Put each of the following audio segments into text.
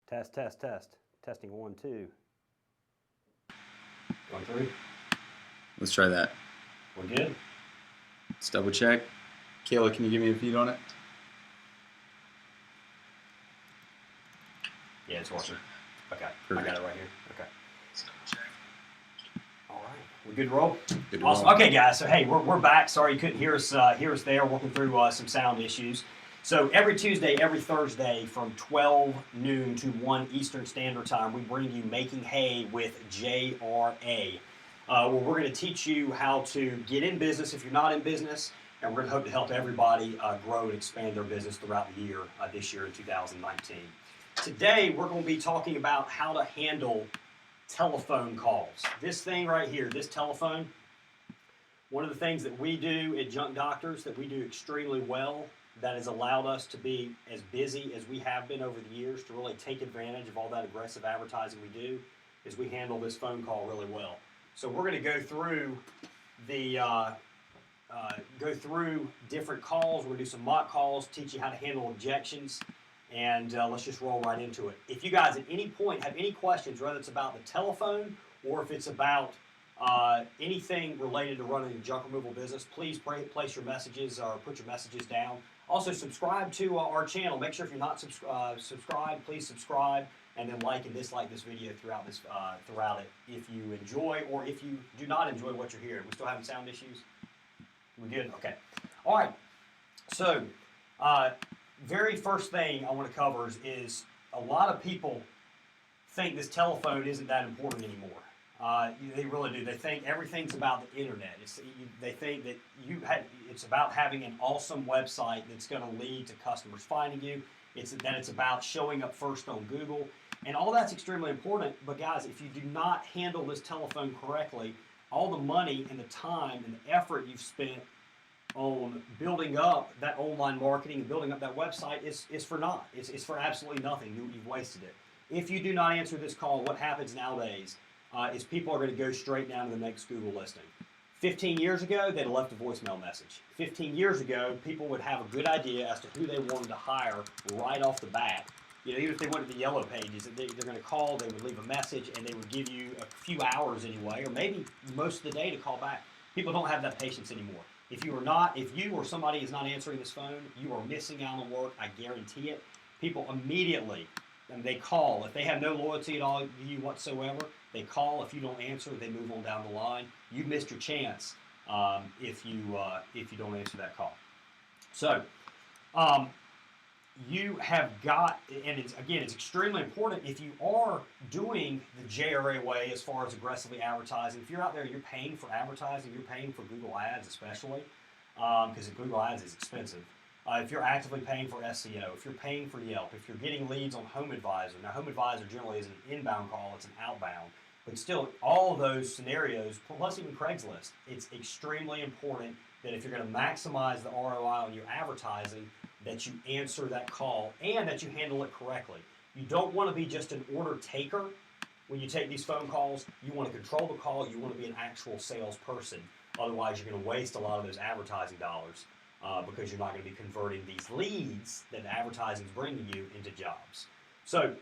Test, test, test. Testing 1, 2. 1, 3. Let's try that. We're good? Let's double check. Kayla, can you give me a feed on it? Yeah, it's working. Okay, Perfect. I got it right here. Okay. All right, we good to roll? Good to awesome. roll. Okay, guys. So hey, we're back. Sorry you couldn't hear us there, working through some sound issues. So every Tuesday, every Thursday, from 12 noon to 1 Eastern Standard Time, we bring you Making Hay with JRA. Where we're going to teach you how to get in business if you're not in business, and we're going to hope to help everybody grow and expand their business throughout the year, this year in 2019. Today, we're going to be talking about how to handle telephone calls. This thing right here, this telephone, one of the things that we do at Junk Doctors that we do extremely well that has allowed us to be as busy as we have been over the years to really take advantage of all that aggressive advertising we do is we handle this phone call really well. So we're going to go through different calls. We're going to do some mock calls, teach you how to handle objections, and let's just roll right into it. If you guys at any point have any questions, whether it's about the telephone or if it's about anything related to running a junk removal business, please place your messages or put your messages down. Also, subscribe to our channel. Make sure if you're not subscribed, please subscribe, and then like and dislike this video throughout it if you enjoy or if you do not enjoy what you're hearing. We still having sound issues? We good? Okay. All right. So, very first thing I want to cover is a lot of people think this telephone isn't that important anymore. They really do. They think everything's about the internet. They think that it's about having an awesome website that's going to lead to customers finding you. It's about showing up first on Google. And all that's extremely important. But guys, if you do not handle this telephone correctly, all the money and the time and the effort you've spent on building up that online marketing and building up that website is for naught. It's for absolutely nothing. You've wasted it. If you do not answer this call, what happens nowadays is people are going to go straight down to the next Google listing. 15 years ago, they'd have left a voicemail message. 15 years ago, people would have a good idea as to who they wanted to hire right off the bat. You know, even if they went to the yellow pages, they're going to call, they would leave a message, and they would give you a few hours anyway, or maybe most of the day to call back. People don't have that patience anymore. If you or somebody is not answering this phone, you are missing out on work. I guarantee it. People immediately, they call. If they have no loyalty at all to you whatsoever, they call. If you don't answer, they move on down the line. You've missed your chance if you don't answer that call. So you have got, and it's extremely important if you are doing the JRA way as far as aggressively advertising. If you're out there, you're paying for advertising, you're paying for Google Ads especially, because Google Ads is expensive. If you're actively paying for SEO, if you're paying for Yelp, if you're getting leads on Home Advisor. Now, Home Advisor generally isn't an inbound call, it's an outbound. But still, all of those scenarios, plus even Craigslist, it's extremely important that if you're going to maximize the ROI on your advertising, that you answer that call and that you handle it correctly. You don't want to be just an order taker when you take these phone calls. You want to control the call. You want to be an actual salesperson. Otherwise, you're going to waste a lot of those advertising dollars because you're not going to be converting these leads that advertising is bringing you into jobs. So,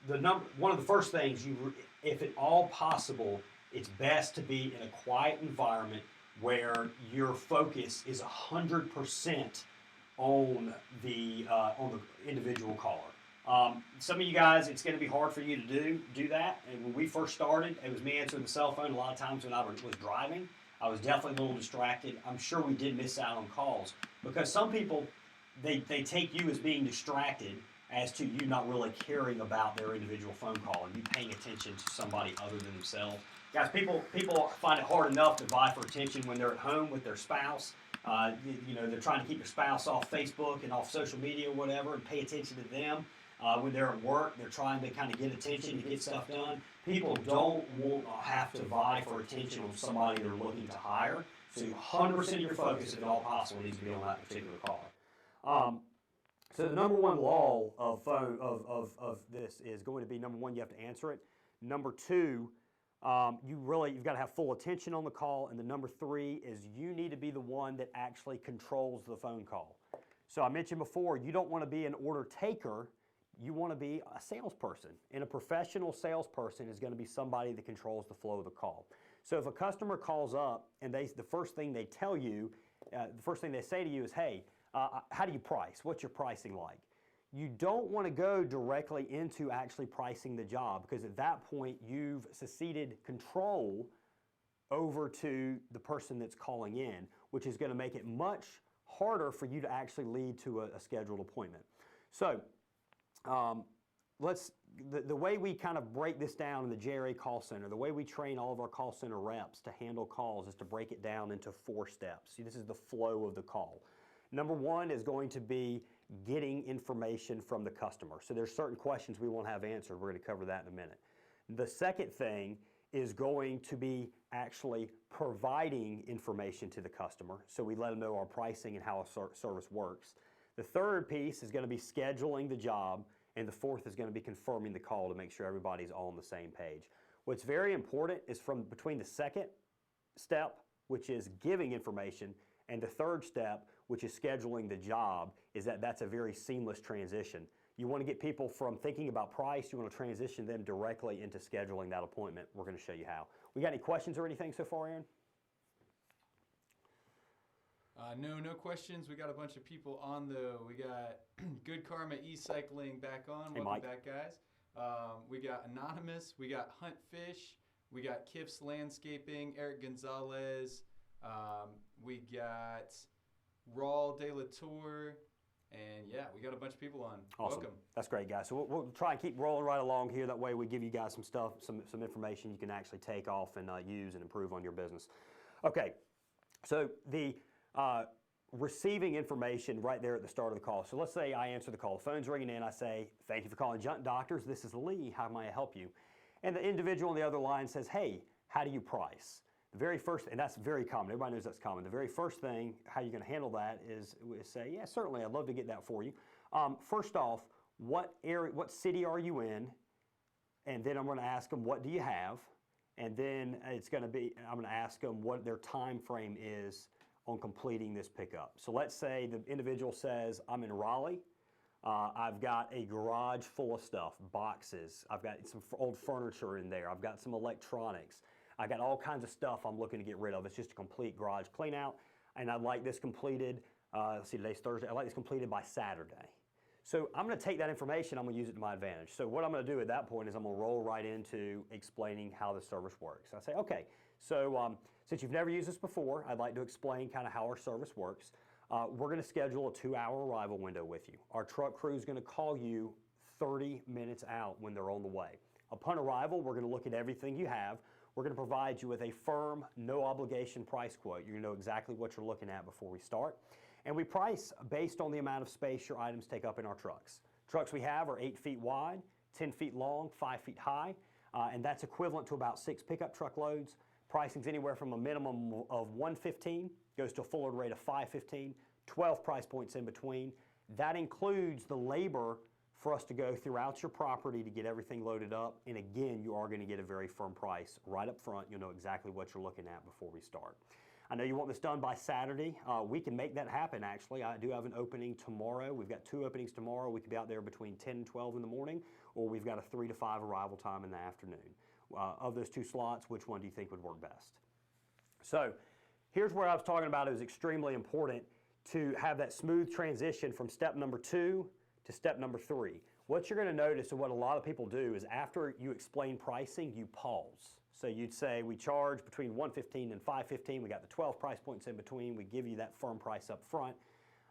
one of the first things, if at all possible, it's best to be in a quiet environment where your focus is 100% on the individual caller. Some of you guys, it's going to be hard for you to do that. And when we first started, it was me answering the cell phone. A lot of times when I was driving, I was definitely a little distracted. I'm sure we did miss out on calls because some people, they take you as being distracted as to you not really caring about their individual phone call and you paying attention to somebody other than themselves. Guys, people find it hard enough to vie for attention when they're at home with their spouse. They're trying to keep their spouse off Facebook and off social media or whatever and pay attention to them. When they're at work, they're trying to kind of get attention and get stuff done. People don't want to have to vie for attention on somebody they're looking to hire. So 100% of your focus, if at all possible, needs to be on that particular caller. So the number one law of this is going to be, number one, you have to answer it. Number two, you've got to have full attention on the call. And the number three is you need to be the one that actually controls the phone call. So I mentioned before, you don't want to be an order taker. you want to be a salesperson. And a professional salesperson is going to be somebody that controls the flow of the call. So if a customer calls up and the first thing they tell you, the first thing they say to you is, hey, how do you price? What's your pricing like? You don't want to go directly into actually pricing the job, because at that point you've ceded control over to the person that's calling in, which is going to make it much harder for you to actually lead to a scheduled appointment. So the way we kind of break this down in the JRA Call Center, the way we train all of our call center reps to handle calls is to break it down into 4 steps. See, this is the flow of the call. Number 1 is going to be getting information from the customer. So there's certain questions we won't have answered. We're going to cover that in a minute. The second thing is going to be actually providing information to the customer. So we let them know our pricing and how our service works. The third piece is going to be scheduling the job. And the fourth is going to be confirming the call to make sure everybody's all on the same page. What's very important is from between the second step, which is giving information, and the third step, which is scheduling the job, is that's a very seamless transition. You want to get people from thinking about price, you want to transition them directly into scheduling that appointment. We're going to show you how. We got any questions or anything so far, Aaron? No questions. We got a bunch of people on though. We got Good Karma E-Cycling back on. Hey, Welcome Mike. back, guys. We got Anonymous. We got Hunt Fish. We got Kiff's Landscaping. Eric Gonzalez. We got Raul De La Tour. And yeah, we got a bunch of people on. Awesome. Welcome. That's great, guys. So we'll try and keep rolling right along here. That way we give you guys some stuff, some information you can actually take off and use and improve on your business. Okay, so the receiving information right there at the start of the call. So let's say I answer the call. The phone's ringing in. I say, thank you for calling Junk Doctors. This is Lee. How may I help you? And the individual on the other line says, hey, how do you price? The very first, and that's very common. Everybody knows that's common. The very first thing, how you're going to handle that is say, yeah, certainly, I'd love to get that for you. First off, what city are you in? And then I'm going to ask them, what do you have? And then I'm going to ask them what their time frame is on completing this pickup. So let's say the individual says, I'm in Raleigh. I've got a garage full of stuff, boxes. I've got some old furniture in there. I've got some electronics. I got all kinds of stuff I'm looking to get rid of. It's just a complete garage clean out. And I'd like this completed, let's see, today's Thursday. I'd like this completed by Saturday. So I'm going to take that information, I'm going to use it to my advantage. So what I'm going to do at that point is I'm going to roll right into explaining how the service works. I say, okay, so since you've never used this before, I'd like to explain kind of how our service works. We're going to schedule a 2-hour arrival window with you. Our truck crew is going to call you 30 minutes out when they're on the way. Upon arrival, we're going to look at everything you have. We're going to provide you with a firm, no obligation price quote. You're going to know exactly what you're looking at before we start. And we price based on the amount of space your items take up in our trucks. Trucks we have are 8 feet wide, 10 feet long, 5 feet high, and that's equivalent to about 6 pickup truck loads. Pricing's anywhere from a minimum of $115, goes to a full load rate of $515, 12 price points in between. That includes the labor for us to go throughout your property to get everything loaded up. And again, you are going to get a very firm price right up front. You'll know exactly what you're looking at before we start. I know you want this done by Saturday. We can make that happen, actually. I do have an opening tomorrow. We've got 2 openings tomorrow. We could be out there between 10 and 12 in the morning, or we've got a 3 to 5 arrival time in the afternoon. Of those 2 slots, which one do you think would work best? So here's where I was talking about it was extremely important to have that smooth transition from step number 2 to step number 3. What you're going to notice and what a lot of people do is after you explain pricing, you pause. So you'd say we charge between $115 and $515. We got the 12 price points in between. We give you that firm price up front.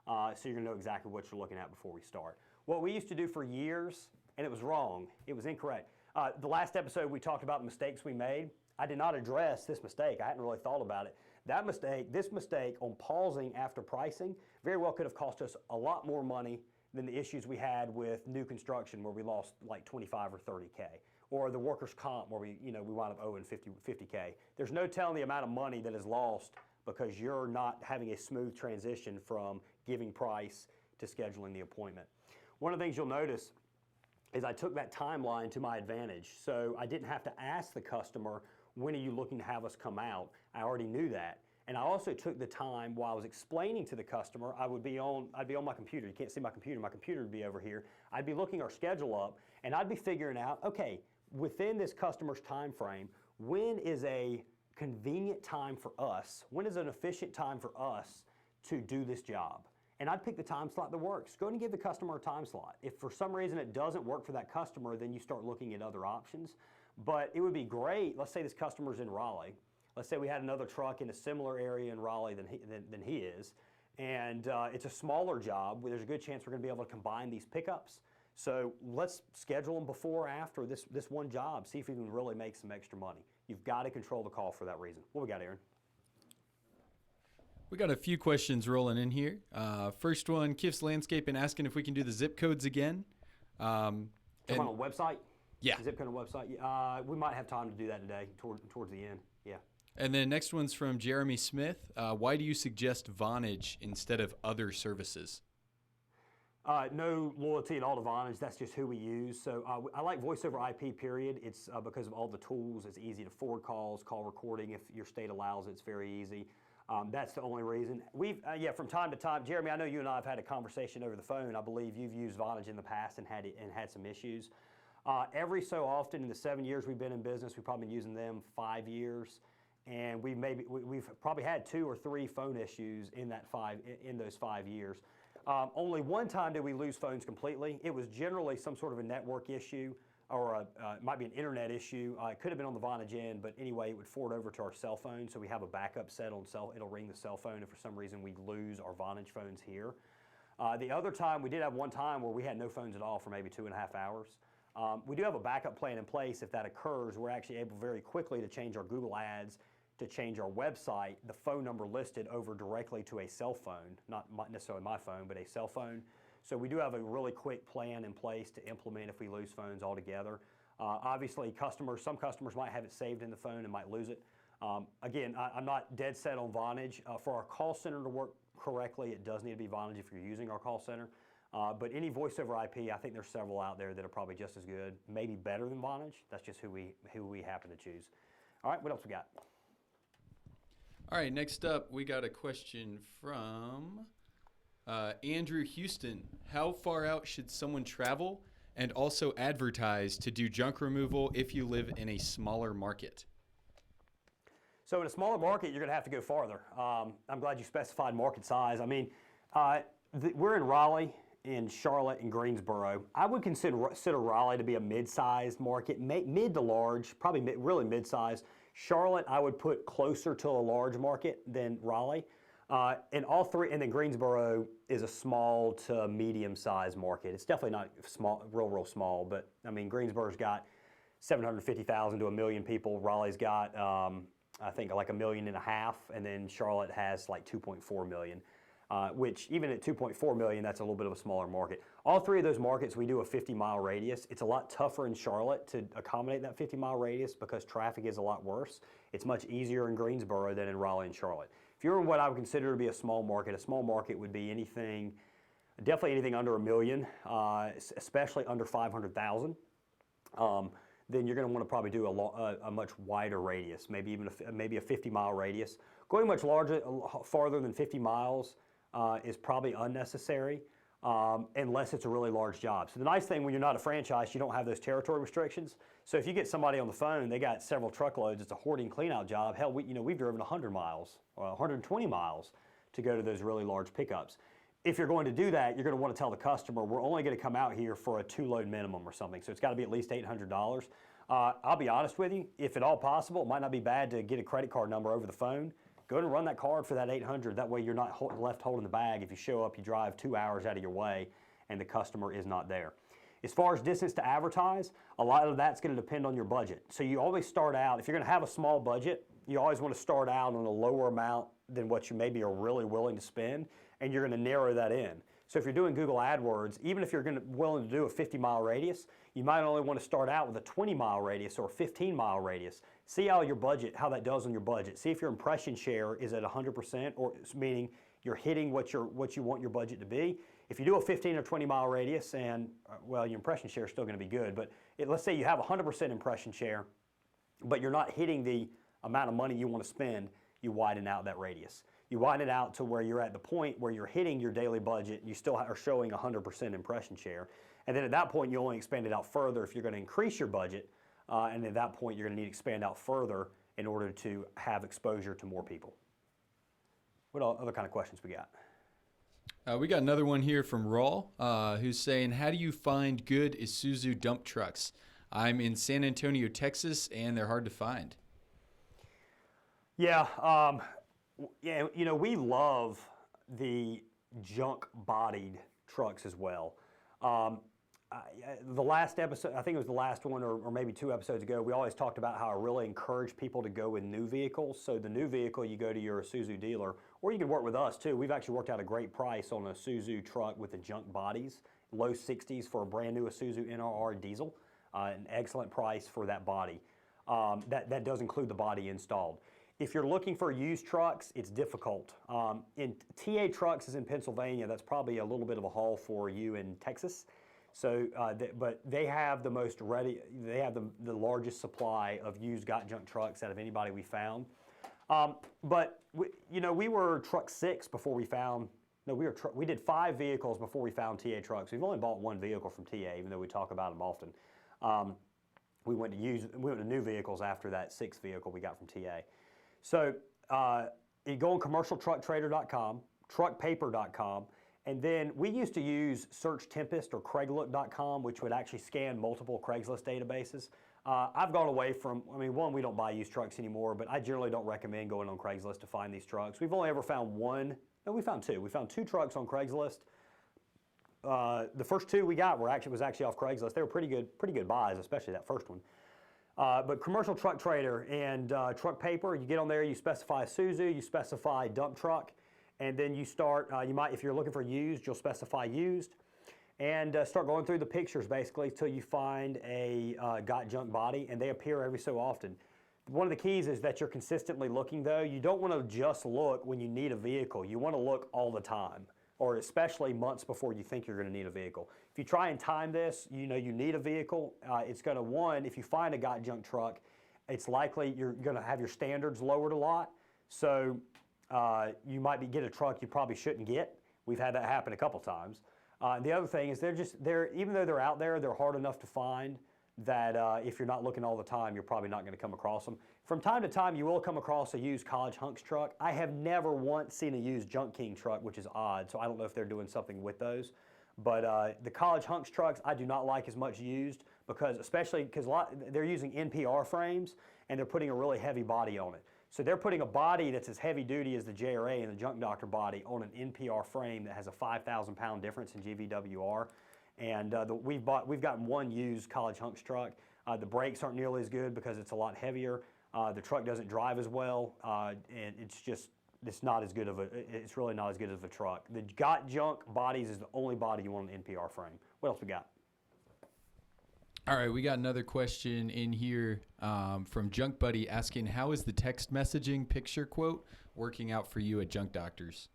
So you're going to know exactly what you're looking at before we start. What we used to do for years, and it was wrong, it was incorrect. The last episode we talked about the mistakes we made. I did not address this mistake. I hadn't really thought about it. This mistake on pausing after pricing very well could have cost us a lot more money than the issues we had with new construction where we lost like 25 or 30K, or the workers' comp where we wound up owing 50K. There's no telling the amount of money that is lost because you're not having a smooth transition from giving price to scheduling the appointment. One of the things you'll notice is I took that timeline to my advantage. So I didn't have to ask the customer, when are you looking to have us come out? I already knew that. And I also took the time while I was explaining to the customer, I'd be on my computer. You can't see my computer would be over here. I'd be looking our schedule up, and I'd be figuring out, okay, within this customer's time frame, when is a convenient time for us? When is an efficient time for us to do this job? And I'd pick the time slot that works. Go ahead and give the customer a time slot. If for some reason it doesn't work for that customer, then you start looking at other options. But it would be great, let's say this customer's in Raleigh. Let's say we had another truck in a similar area in Raleigh than he is, and it's a smaller job where there's a good chance we're gonna be able to combine these pickups. So let's schedule them before or after this one job, see if we can really make some extra money. You've got to control the call for that reason. What we got, Aaron? We got a few questions rolling in here. First one, Kif's Landscaping asking if we can do the zip codes again. On a website? Yeah. Zip code on a website? We might have time to do that today, towards the end. Yeah. And then next one's from Jeremy Smith. Why do you suggest Vonage instead of other services? No loyalty at all to Vonage. That's just who we use. So I like voice over IP, period. It's because of all the tools. It's easy to forward calls, call recording. If your state allows it, it's very easy. That's the only reason. From time to time, Jeremy, I know you and I have had a conversation over the phone. I believe you've used Vonage in the past and had some issues. Every so often in the 7 years we've been in business, we've probably been using them 5 years. And we've probably had 2 or 3 phone issues in those 5 years. Only one time did we lose phones completely. It was generally some sort of a network issue, or it might be an internet issue. It could have been on the Vonage end, but anyway, it would forward over to our cell phone. So we have a backup set on it'll ring the cell phone if for some reason we lose our Vonage phones here. The other time, we did have one time where we had no phones at all for maybe 2.5 hours. We do have a backup plan in place. If that occurs, we're actually able very quickly to change our Google Ads, to change our website, the phone number listed over directly to a cell phone, not necessarily my phone, but a cell phone. So we do have a really quick plan in place to implement if we lose phones altogether. Obviously, some customers might have it saved in the phone and might lose it. Again, I'm not dead set on Vonage. For our call center to work correctly, it does need to be Vonage if you're using our call center. But any voice over IP, I think there's several out there that are probably just as good, maybe better than Vonage. That's just who we happen to choose. All right, what else we got? All right, next up, we got a question from Andrew Houston. How far out should someone travel and also advertise to do junk removal if you live in a smaller market? So in a smaller market, you're going to have to go farther. I'm glad you specified market size. I mean, we're in Raleigh, in Charlotte, and Greensboro. I would consider Raleigh to be a mid-sized market, mid to large, probably really mid-sized. Charlotte, I would put closer to a large market than Raleigh. And all three, and then Greensboro is a small to medium-sized market. It's definitely not small, real small, but I mean, Greensboro's got 750,000 to 1 million people. Raleigh's got, I think, like 1.5 million, and then Charlotte has like 2.4 million. Which even at 2.4 million, that's a little bit of a smaller market. All three of those markets, we do a 50-mile radius. It's a lot tougher in Charlotte to accommodate that 50-mile radius because traffic is a lot worse. It's much easier in Greensboro than in Raleigh and Charlotte. If you're in what I would consider to be a small market would be definitely anything under 1 million, especially under 500,000. Then you're going to want to probably do a much wider radius, maybe a 50-mile radius. Going much farther than 50 miles is probably unnecessary unless it's a really large job. So the nice thing when you're not a franchise, you don't have those territory restrictions. So if you get somebody on the phone, they got several truckloads, it's a hoarding cleanout job. Hell, we've driven 100 miles or 120 miles to go to those really large pickups. If you're going to do that, you're going to want to tell the customer, we're only going to come out here for a 2-load minimum or something. So it's got to be at least $800. I'll be honest with you, if at all possible, it might not be bad to get a credit card number over the phone. Go ahead and run that card for that $800. That way you're not left holding the bag. If you show up, you drive 2 hours out of your way and the customer is not there. As far as distance to advertise, a lot of that's going to depend on your budget. So you always start out, if you're going to have a small budget, you always want to start out on a lower amount than what you maybe are really willing to spend, and you're going to narrow that in. So if you're doing Google AdWords, even if you're willing to do a 50-mile radius, you might only want to start out with a 20-mile radius or a 15-mile radius. See how that does on your budget. See if your impression share is at 100%, or meaning you're hitting what you want your budget to be. If you do a 15 or 20-mile radius, and your impression share is still going to be good, but let's say you have 100% impression share, but you're not hitting the amount of money you want to spend, you widen out that radius. You widen it out to where you're at the point where you're hitting your daily budget and you still are showing 100% impression share. And then at that point, you only expand it out further if you're going to increase your budget. And at that point, you're going to need to expand out further in order to have exposure to more people. What other kind of questions we got? We got another one here from Raw, who's saying, how do you find good Isuzu dump trucks? I'm in San Antonio, Texas, and they're hard to find. Yeah, we love the junk-bodied trucks as well. The last episode, I think it was the last one or maybe 2 episodes ago, we always talked about how I really encourage people to go with new vehicles. So the new vehicle, you go to your Isuzu dealer, or you can work with us too. We've actually worked out a great price on a Isuzu truck with the junk bodies, low 60s for a brand new Isuzu NRR diesel, an excellent price for that body. That does include the body installed. If you're looking for used trucks, it's difficult. In TA Trucks is in Pennsylvania. That's probably a little bit of a haul for you in Texas. So, but they have the most ready. They have the largest supply of used got junk trucks out of anybody we found. But we were truck 6 before we found. No, we did 5 vehicles before we found TA Trucks. We've only bought 1 vehicle from TA, even though we talk about them often. We went to new vehicles after that 6th vehicle we got from TA. So you go on commercialtrucktrader.com, truckpaper.com. And then we used to use Search Tempest or Craiglook.com, which would actually scan multiple Craigslist databases. I've gone away from, one, we don't buy used trucks anymore, but I generally don't recommend going on Craigslist to find these trucks. We've only ever found one. No, we found 2. We found 2 trucks on Craigslist. The first 2 we got was actually off Craigslist. They were pretty good buys, especially that first one. But Commercial Truck Trader and Truck Paper, you get on there, you specify Isuzu, you specify dump truck. And then you start, if you're looking for used, you'll specify used. And start going through the pictures basically till you find a got junk body, and they appear every so often. One of the keys is that you're consistently looking though. You don't want to just look when you need a vehicle. You want to look all the time, or especially months before you think you're going to need a vehicle. If you try and time this, you need a vehicle, it's going to, if you find a got junk truck, it's likely you're going to have your standards lowered a lot. So you might get a truck you probably shouldn't get. We've had that happen a couple times. The other thing is even though they're out there, they're hard enough to find that if you're not looking all the time, you're probably not going to come across them. From time to time, you will come across a used College Hunks truck. I have never once seen a used Junk King truck, which is odd, so I don't know if they're doing something with those. But the College Hunks trucks, I do not like as much used especially because they're using NPR frames and they're putting a really heavy body on it. So they're putting a body that's as heavy duty as the JRA and the Junk Doctor body on an NPR frame that has a 5,000 pound difference in GVWR. And we've gotten one used College Hunks truck. The brakes aren't nearly as good because it's a lot heavier. The truck doesn't drive as well, and it's not as good of it's really not as good as a truck. The got junk bodies is the only body you want an NPR frame. What else we got? All right, we got another question in here from Junk Buddy asking, how is the text messaging picture quote working out for you at Junk Doctors?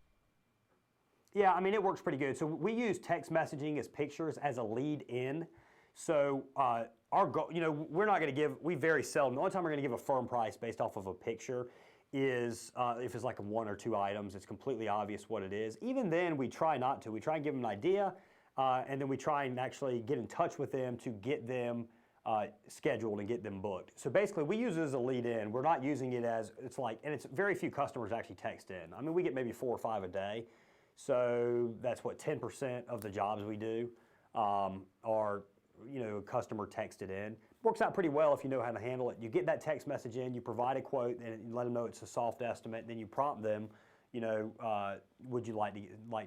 Yeah, it works pretty good. So we use text messaging as pictures as a lead in. So our goal, we're not going to we very seldom, the only time we're going to give a firm price based off of a picture is if it's like 1 or 2 items, it's completely obvious what it is. Even then, we try not to. We try and give them an idea. And then we try and actually get in touch with them to get them scheduled and get them booked. So basically, we use it as a lead-in. We're not using it as, and it's very few customers actually text in. We get maybe 4 or 5 a day. So that's 10% of the jobs we do are, customer texted in. Works out pretty well if you know how to handle it. You get that text message in, you provide a quote, and you let them know it's a soft estimate, and then you prompt them, would you like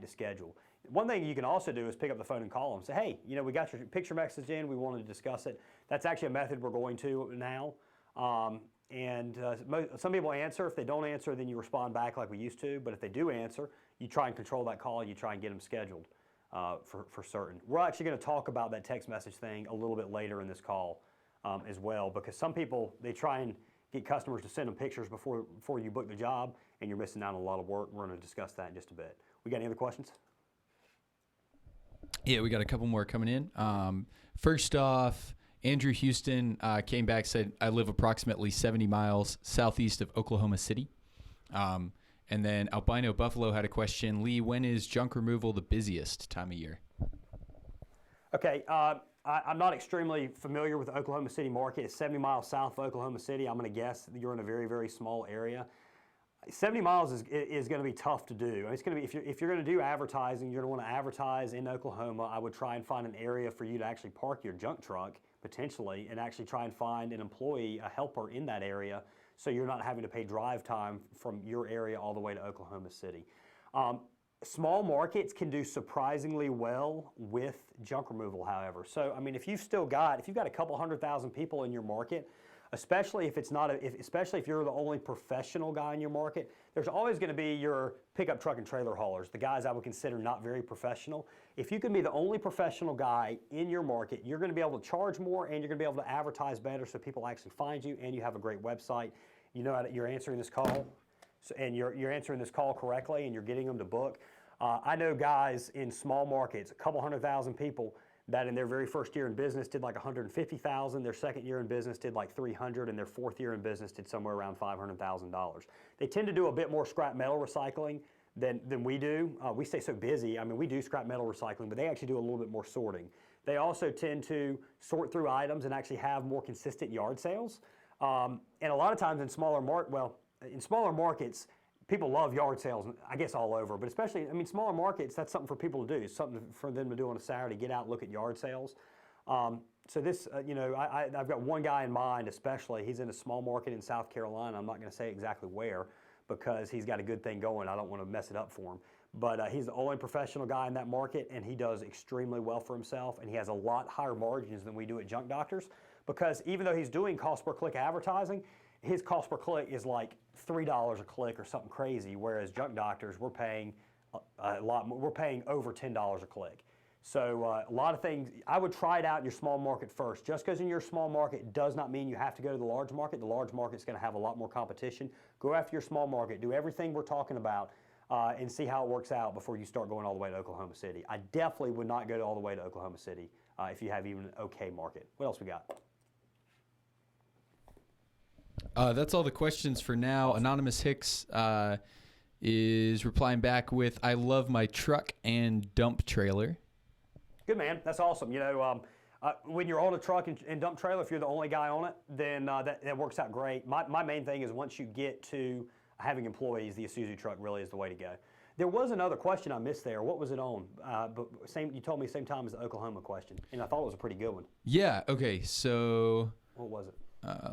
to schedule? One thing you can also do is pick up the phone and call them. Say, hey, we got your picture message in. We wanted to discuss it. That's actually a method we're going to now. Some people answer. If they don't answer, then you respond back like we used to. But if they do answer, you try and control that call. You try and get them scheduled for certain. We're actually going to talk about that text message thing a little bit later in this call as well, because some people, they try and get customers to send them pictures before you book the job, and you're missing out on a lot of work. We're going to discuss that in just a bit. We got any other questions? Yeah, we got a couple more coming in. First off, Andrew Houston came back, said, I live approximately 70 miles southeast of Oklahoma City. And then Albino Buffalo had a question. Lee, when is junk removal the busiest time of year? Okay, I'm not extremely familiar with the Oklahoma City market. It's 70 miles south of Oklahoma City. I'm going to guess that you're in a very, very small area. 70 miles is going to be tough to do. It's going to be if you're going to do advertising, you're going to want to advertise in Oklahoma. I would try and find an area for you to actually park your junk truck potentially, and actually try and find an employee, a helper in that area, so you're not having to pay drive time from your area all the way to Oklahoma City. Small markets can do surprisingly well with junk removal, however. So, I mean, if you've got a couple 100,000 people in your market, especially if especially if you're the only professional guy in your market, there's always going to be your pickup truck and trailer haulers, the guys I would consider not very professional. If you can be the only professional guy in your market, you're going to be able to charge more, and you're going to be able to advertise better so people actually find you, and you have a great website. You know you're answering this call, and you're answering this call correctly, and you're getting them to book. I know guys in small markets, a couple 100,000 people, that in their very first year in business did like 150,000, their second year in business did like 300, and their fourth year in business did somewhere around $500,000. They tend to do a bit more scrap metal recycling than we do. We stay so busy. I mean, we do scrap metal recycling, but they actually do a little bit more sorting. They also tend to sort through items and actually have more consistent yard sales. And a lot of times in smaller markets, people love yard sales, I guess all over, but especially, I mean, smaller markets, that's something for people to do. It's something for them to do on a Saturday, get out and look at yard sales. So this, I've got one guy in mind especially. He's in a small market in South Carolina. I'm not going to say exactly where because he's got a good thing going. I don't want to mess it up for him. But he's the only professional guy in that market, and he does extremely well for himself, and he has a lot higher margins than we do at Junk Doctors, because even though he's doing cost per click advertising, his cost per click is like $3 a click or something crazy, whereas Junk Doctors, we're paying a lot more. We're paying over $10 a click. So a lot of things, I would try it out in your small market first. Just because in your small market does not mean you have to go to the large market. The large market's going to have a lot more competition. Go after your small market. Do everything we're talking about and see how it works out before you start going all the way to Oklahoma City. I definitely would not go all the way to Oklahoma City if you have even an okay market. What else we got? That's all the questions for now. Anonymous Hicks is replying back with, I love my truck and dump trailer. Good, man. That's awesome. You know, when you're on a truck and dump trailer, if you're the only guy on it, then that works out great. My main thing is once you get to having employees, the Isuzu truck really is the way to go. There was another question I missed there. What was it on? But you told me same time as the Oklahoma question, and I thought it was a pretty good one. Yeah, okay, so... What was it?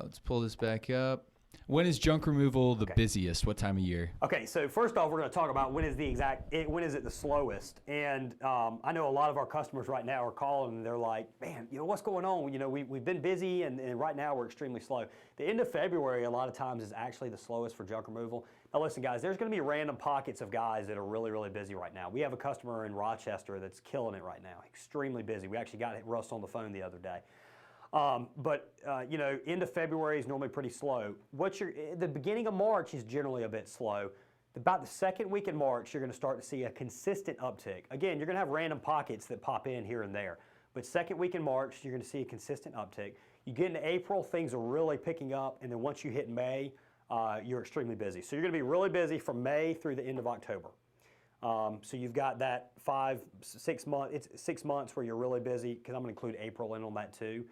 Let's pull this back up. When is junk removal the busiest? What time of year? Okay, so first off, we're going to talk about when is it the slowest. And I know a lot of our customers right now are calling and they're like, man, you know, what's going on? You know, we've been busy and right now we're extremely slow. The end of February a lot of times is actually the slowest for junk removal. Now listen guys, there's going to be random pockets of guys that are really, really busy right now. We have a customer in Rochester that's killing it right now, extremely busy. We actually got Russ on the phone the other day. You know, end of February is normally pretty slow. The beginning of March is generally a bit slow. About the second week in March, you're going to start to see a consistent uptick. Again, you're going to have random pockets that pop in here and there. But second week in March, you're going to see a consistent uptick. You get into April, things are really picking up. And then once you hit May, you're extremely busy. So you're going to be really busy from May through the end of October. So you've got that 6 months. It's 6 months where you're really busy, because I'm going to include April in on that too.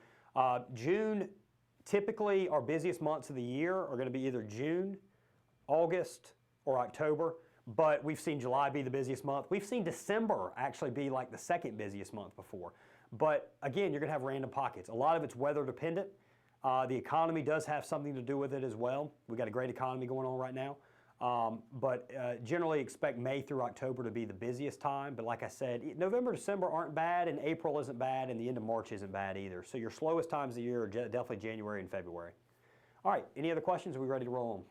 June, typically our busiest months of the year are going to be either June, August, or October, but we've seen July be the busiest month. We've seen December actually be like the second busiest month before. But again, you're going to have random pockets. A lot of it's weather dependent. The economy does have something to do with it as well. We've got a great economy going on right now. But generally expect May through October to be the busiest time. But like I said, November, December aren't bad, and April isn't bad, and the end of March isn't bad either. So your slowest times of the year are definitely January and February. All right, any other questions? Are we ready to roll on?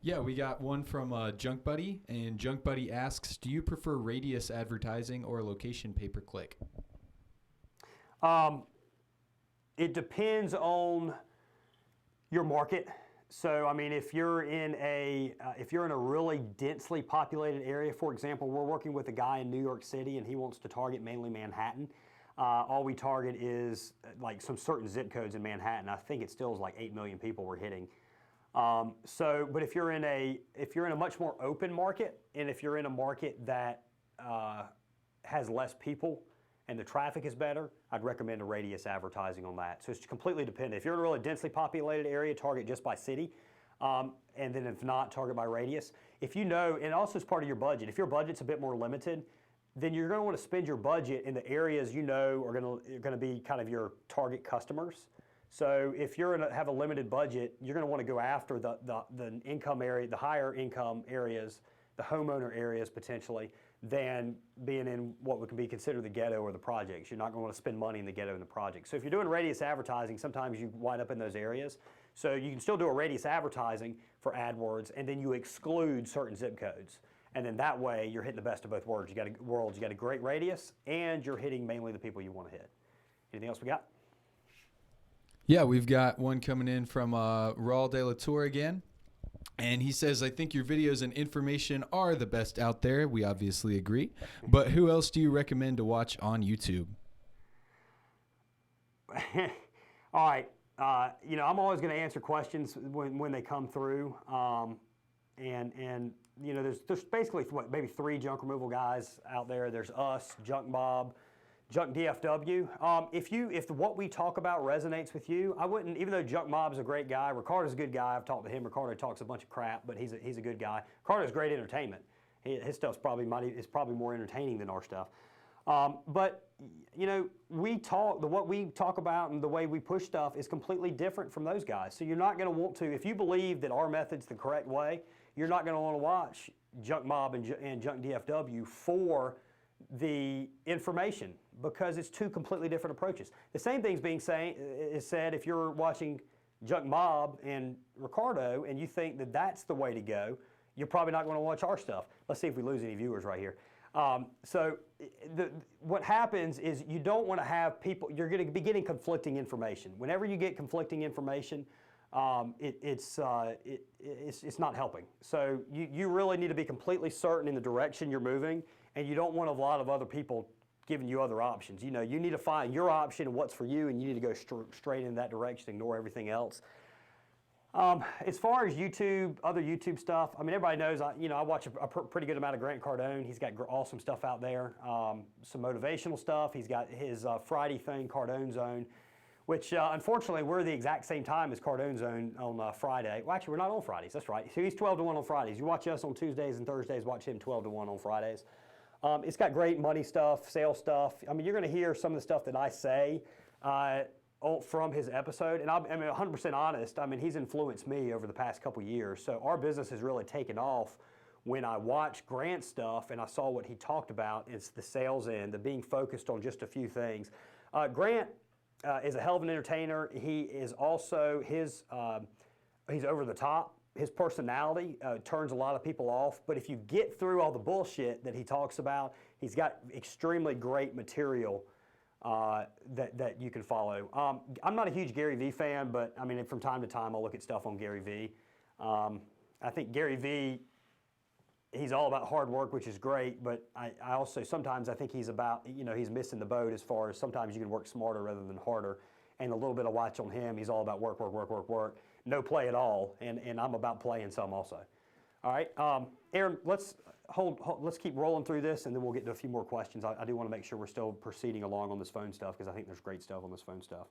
Yeah, we got one from Junk Buddy, and Junk Buddy asks, do you prefer radius advertising or location pay-per-click? It depends on your market. So, I mean, if you're in a really densely populated area, for example, we're working with a guy in New York City and he wants to target mainly Manhattan. All we target is like some certain zip codes in Manhattan. I think it still is like 8 million people we're hitting. But if you're in a much more open market, and if you're in a market that has less people and the traffic is better, I'd recommend a radius advertising on that. So it's completely dependent. If you're in a really densely populated area, target just by city. And then if not, target by radius. If you know, and also it's part of your budget. If your budget's a bit more limited, then you're going to want to spend your budget in the areas you know are going to be kind of your target customers. So if you're have a limited budget, you're going to want to go after the income area, the higher income areas, the homeowner areas potentially, than being in what would be considered the ghetto or the projects. You're not going to want to spend money in the ghetto and the projects. So if you're doing radius advertising, sometimes you wind up in those areas. So you can still do a radius advertising for AdWords, and then you exclude certain zip codes. And then that way you're hitting the best of both worlds. You got a great radius, and you're hitting mainly the people you want to hit. Anything else we got? Yeah, we've got one coming in from Raul De La Tour again. And he says, I think your videos and information are the best out there. We obviously agree. But who else do you recommend to watch on YouTube? All right. I'm always going to answer questions when they come through. And there's basically, maybe 3 junk removal guys out there. There's us, Junk Bob, Junk DFW. If what we talk about resonates with you, I wouldn't, even though Junk Mob's a great guy, Ricardo's a good guy. I've talked to him. Ricardo talks a bunch of crap, but he's a good guy. Ricardo's great entertainment. His stuff's probably more entertaining than our stuff. But what we talk about and the way we push stuff is completely different from those guys. So you're not going to want to, if you believe that our method's the correct way, you're not going to want to watch Junk Mob and Junk DFW for the information, because it's 2 completely different approaches. The same thing's is said if you're watching Junk Mob and Ricardo and you think that that's the way to go, you're probably not going to watch our stuff. Let's see if we lose any viewers right here. What happens is you don't want to have people, you're going to be getting conflicting information. Whenever you get conflicting information, it's not helping. So you really need to be completely certain in the direction you're moving, and you don't want a lot of other people giving you other options. You need to find your option and what's for you, and you need to go straight in that direction, ignore everything else. As far as YouTube, other YouTube stuff, everybody knows I watch a pretty good amount of Grant Cardone. He's got awesome stuff out there, some motivational stuff. He's got his Friday thing, Cardone Zone, which unfortunately we're the exact same time as Cardone Zone on Friday. Well, actually, we're not on Fridays. That's right. So he's 12 to 1 on Fridays. You watch us on Tuesdays and Thursdays. Watch him 12 to 1 on Fridays. It's got great money stuff, sales stuff. You're going to hear some of the stuff that I say from his episode, and I'm 100% honest. He's influenced me over the past couple years. So our business has really taken off when I watched Grant's stuff and I saw what he talked about. It's the sales end, the being focused on just a few things. Grant is a hell of an entertainer. He is also he's over the top. His personality turns a lot of people off, but if you get through all the bullshit that he talks about, he's got extremely great material that you can follow. I'm not a huge Gary Vee fan, but from time to time I'll look at stuff on Gary Vee. I think Gary Vee, he's all about hard work, which is great, but I also sometimes I think he's about, he's missing the boat as far as sometimes you can work smarter rather than harder. And a little bit of watch on him, he's all about work, no play at all, and I'm about playing some also. All right, Aaron, let's keep rolling through this, and then we'll get to a few more questions. I do want to make sure we're still proceeding along on this phone stuff, because I think there's great stuff on this phone stuff.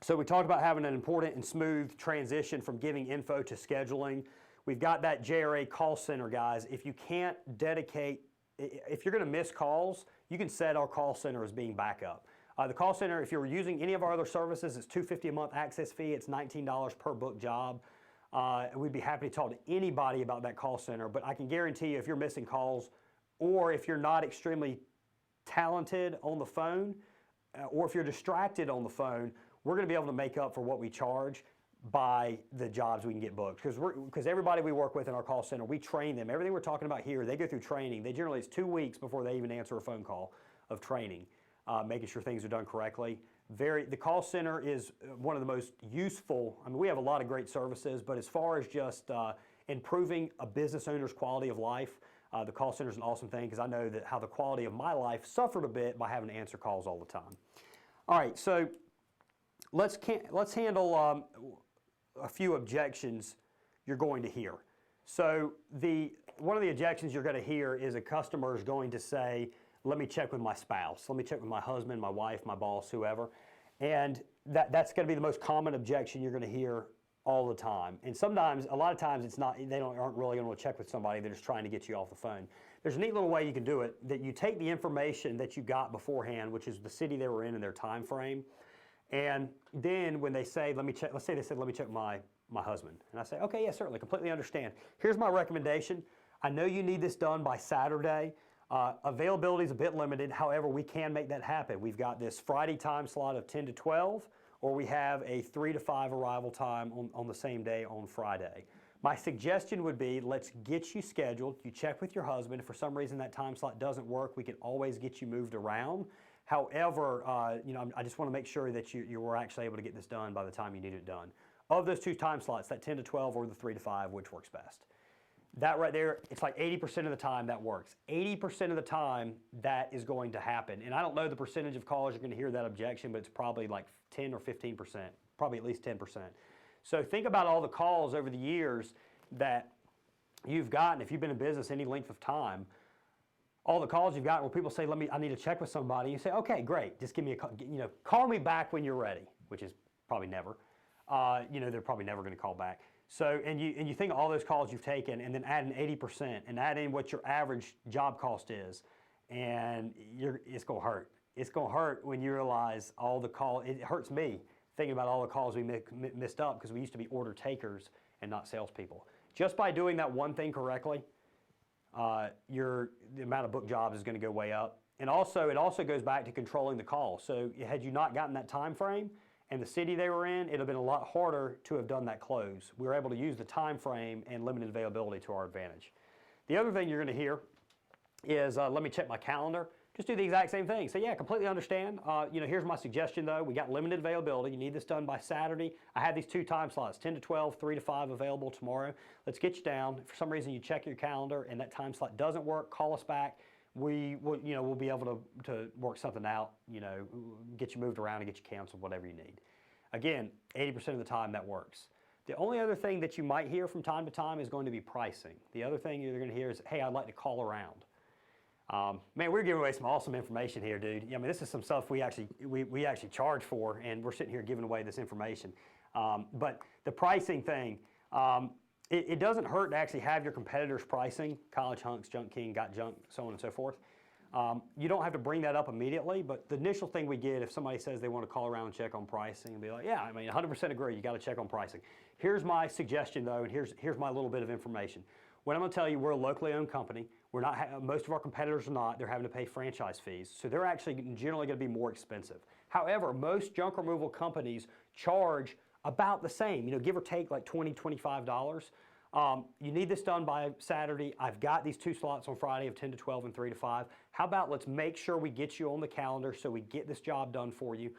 So we talked about having an important and smooth transition from giving info to scheduling. We've got that JRA Call Center, guys. If you can't dedicate, if you're going to miss calls, you can set our call center as being backup. The call center, if you're using any of our other services, it's $250 a month access fee. It's $19 per book job. We'd be happy to talk to anybody about that call center, but I can guarantee you if you're missing calls, or if you're not extremely talented on the phone, or if you're distracted on the phone, we're going to be able to make up for what we charge by the jobs we can get booked. Because everybody we work with in our call center, we train them. Everything we're talking about here, they go through training. It's 2 weeks before they even answer a phone call of training. Making sure things are done correctly. The call center is one of the most useful. We have a lot of great services, but as far as just improving a business owner's quality of life, the call center is an awesome thing, because I know that how the quality of my life suffered a bit by having to answer calls all the time. All right, so let's handle a few objections you're going to hear. So one of the objections you're going to hear is a customer is going to say, let me check with my spouse, let me check with my husband, my wife, my boss, whoever. And that's going to be the most common objection you're going to hear all the time. And sometimes, a lot of times, it's not, aren't really going to check with somebody, they're just trying to get you off the phone. There's a neat little way you can do it, that you take the information that you got beforehand, which is the city they were in and their time frame, and then when they say, let me check, let's say they said, let me check my husband. And I say, okay, yeah, certainly, completely understand. Here's my recommendation. I know you need this done by Saturday. Availability is a bit limited. However, we can make that happen. We've got this Friday time slot of 10 to 12, or we have a 3 to 5 arrival time on the same day on Friday. My suggestion would be, let's get you scheduled. You check with your husband. If for some reason that time slot doesn't work, we can always get you moved around. However, I just want to make sure that you were actually able to get this done by the time you need it done. Of those two time slots, that 10 to 12 or the 3 to 5, which works best? That right there, it's like 80% of the time that works. 80% of the time that is going to happen. And I don't know the percentage of calls you're going to hear that objection, but it's probably like 10 or 15%, probably at least 10%. So think about all the calls over the years that you've gotten, if you've been in business any length of time, all the calls you've gotten where people say, I need to check with somebody. You say, okay, great, just give me a call, call me back when you're ready, which is probably never. They're probably never going to call back. So, and you think of all those calls you've taken, and then add an 80%, and add in what your average job cost is, and it's going to hurt. It's going to hurt when you realize all the calls. It hurts me thinking about all the calls we missed up, because we used to be order takers and not salespeople. Just by doing that one thing correctly, the amount of book jobs is going to go way up. And also, it also goes back to controlling the call. So had you not gotten that time frame and the city they were in, it would have been a lot harder to have done that close. We were able to use the time frame and limited availability to our advantage. The other thing you're going to hear is, let me check my calendar. Just do the exact same thing. So yeah, completely understand. Here's my suggestion though. We got limited availability. You need this done by Saturday. I have these two time slots, 10 to 12, 3 to 5 available tomorrow. Let's get you down. If for some reason you check your calendar and that time slot doesn't work, call us back. We'll be able to work something out, get you moved around and get you canceled, whatever you need. Again, 80% of the time that works. The only other thing that you might hear from time to time is going to be pricing. The other thing you're going to hear is, hey, I'd like to call around. Man, we're giving away some awesome information here, dude. I mean, this is some stuff we actually charge for, and we're sitting here giving away this information. But the pricing thing, it doesn't hurt to actually have your competitors' pricing, College Hunks, Junk King, Got Junk, so on and so forth. You don't have to bring that up immediately, but the initial thing we get if somebody says they want to call around and check on pricing and be like, yeah, I mean, 100% agree, you got to check on pricing. Here's my suggestion though, and here's my little bit of information. What I'm going to tell you, we're a locally owned company. We're not. Most of our competitors are not. They're having to pay franchise fees, so they're actually generally going to be more expensive. However, most junk removal companies charge about the same, give or take like $20, $25. You need this done by Saturday. I've got these two slots on Friday of 10 to 12 and 3 to 5. How about let's make sure we get you on the calendar so we get this job done for you.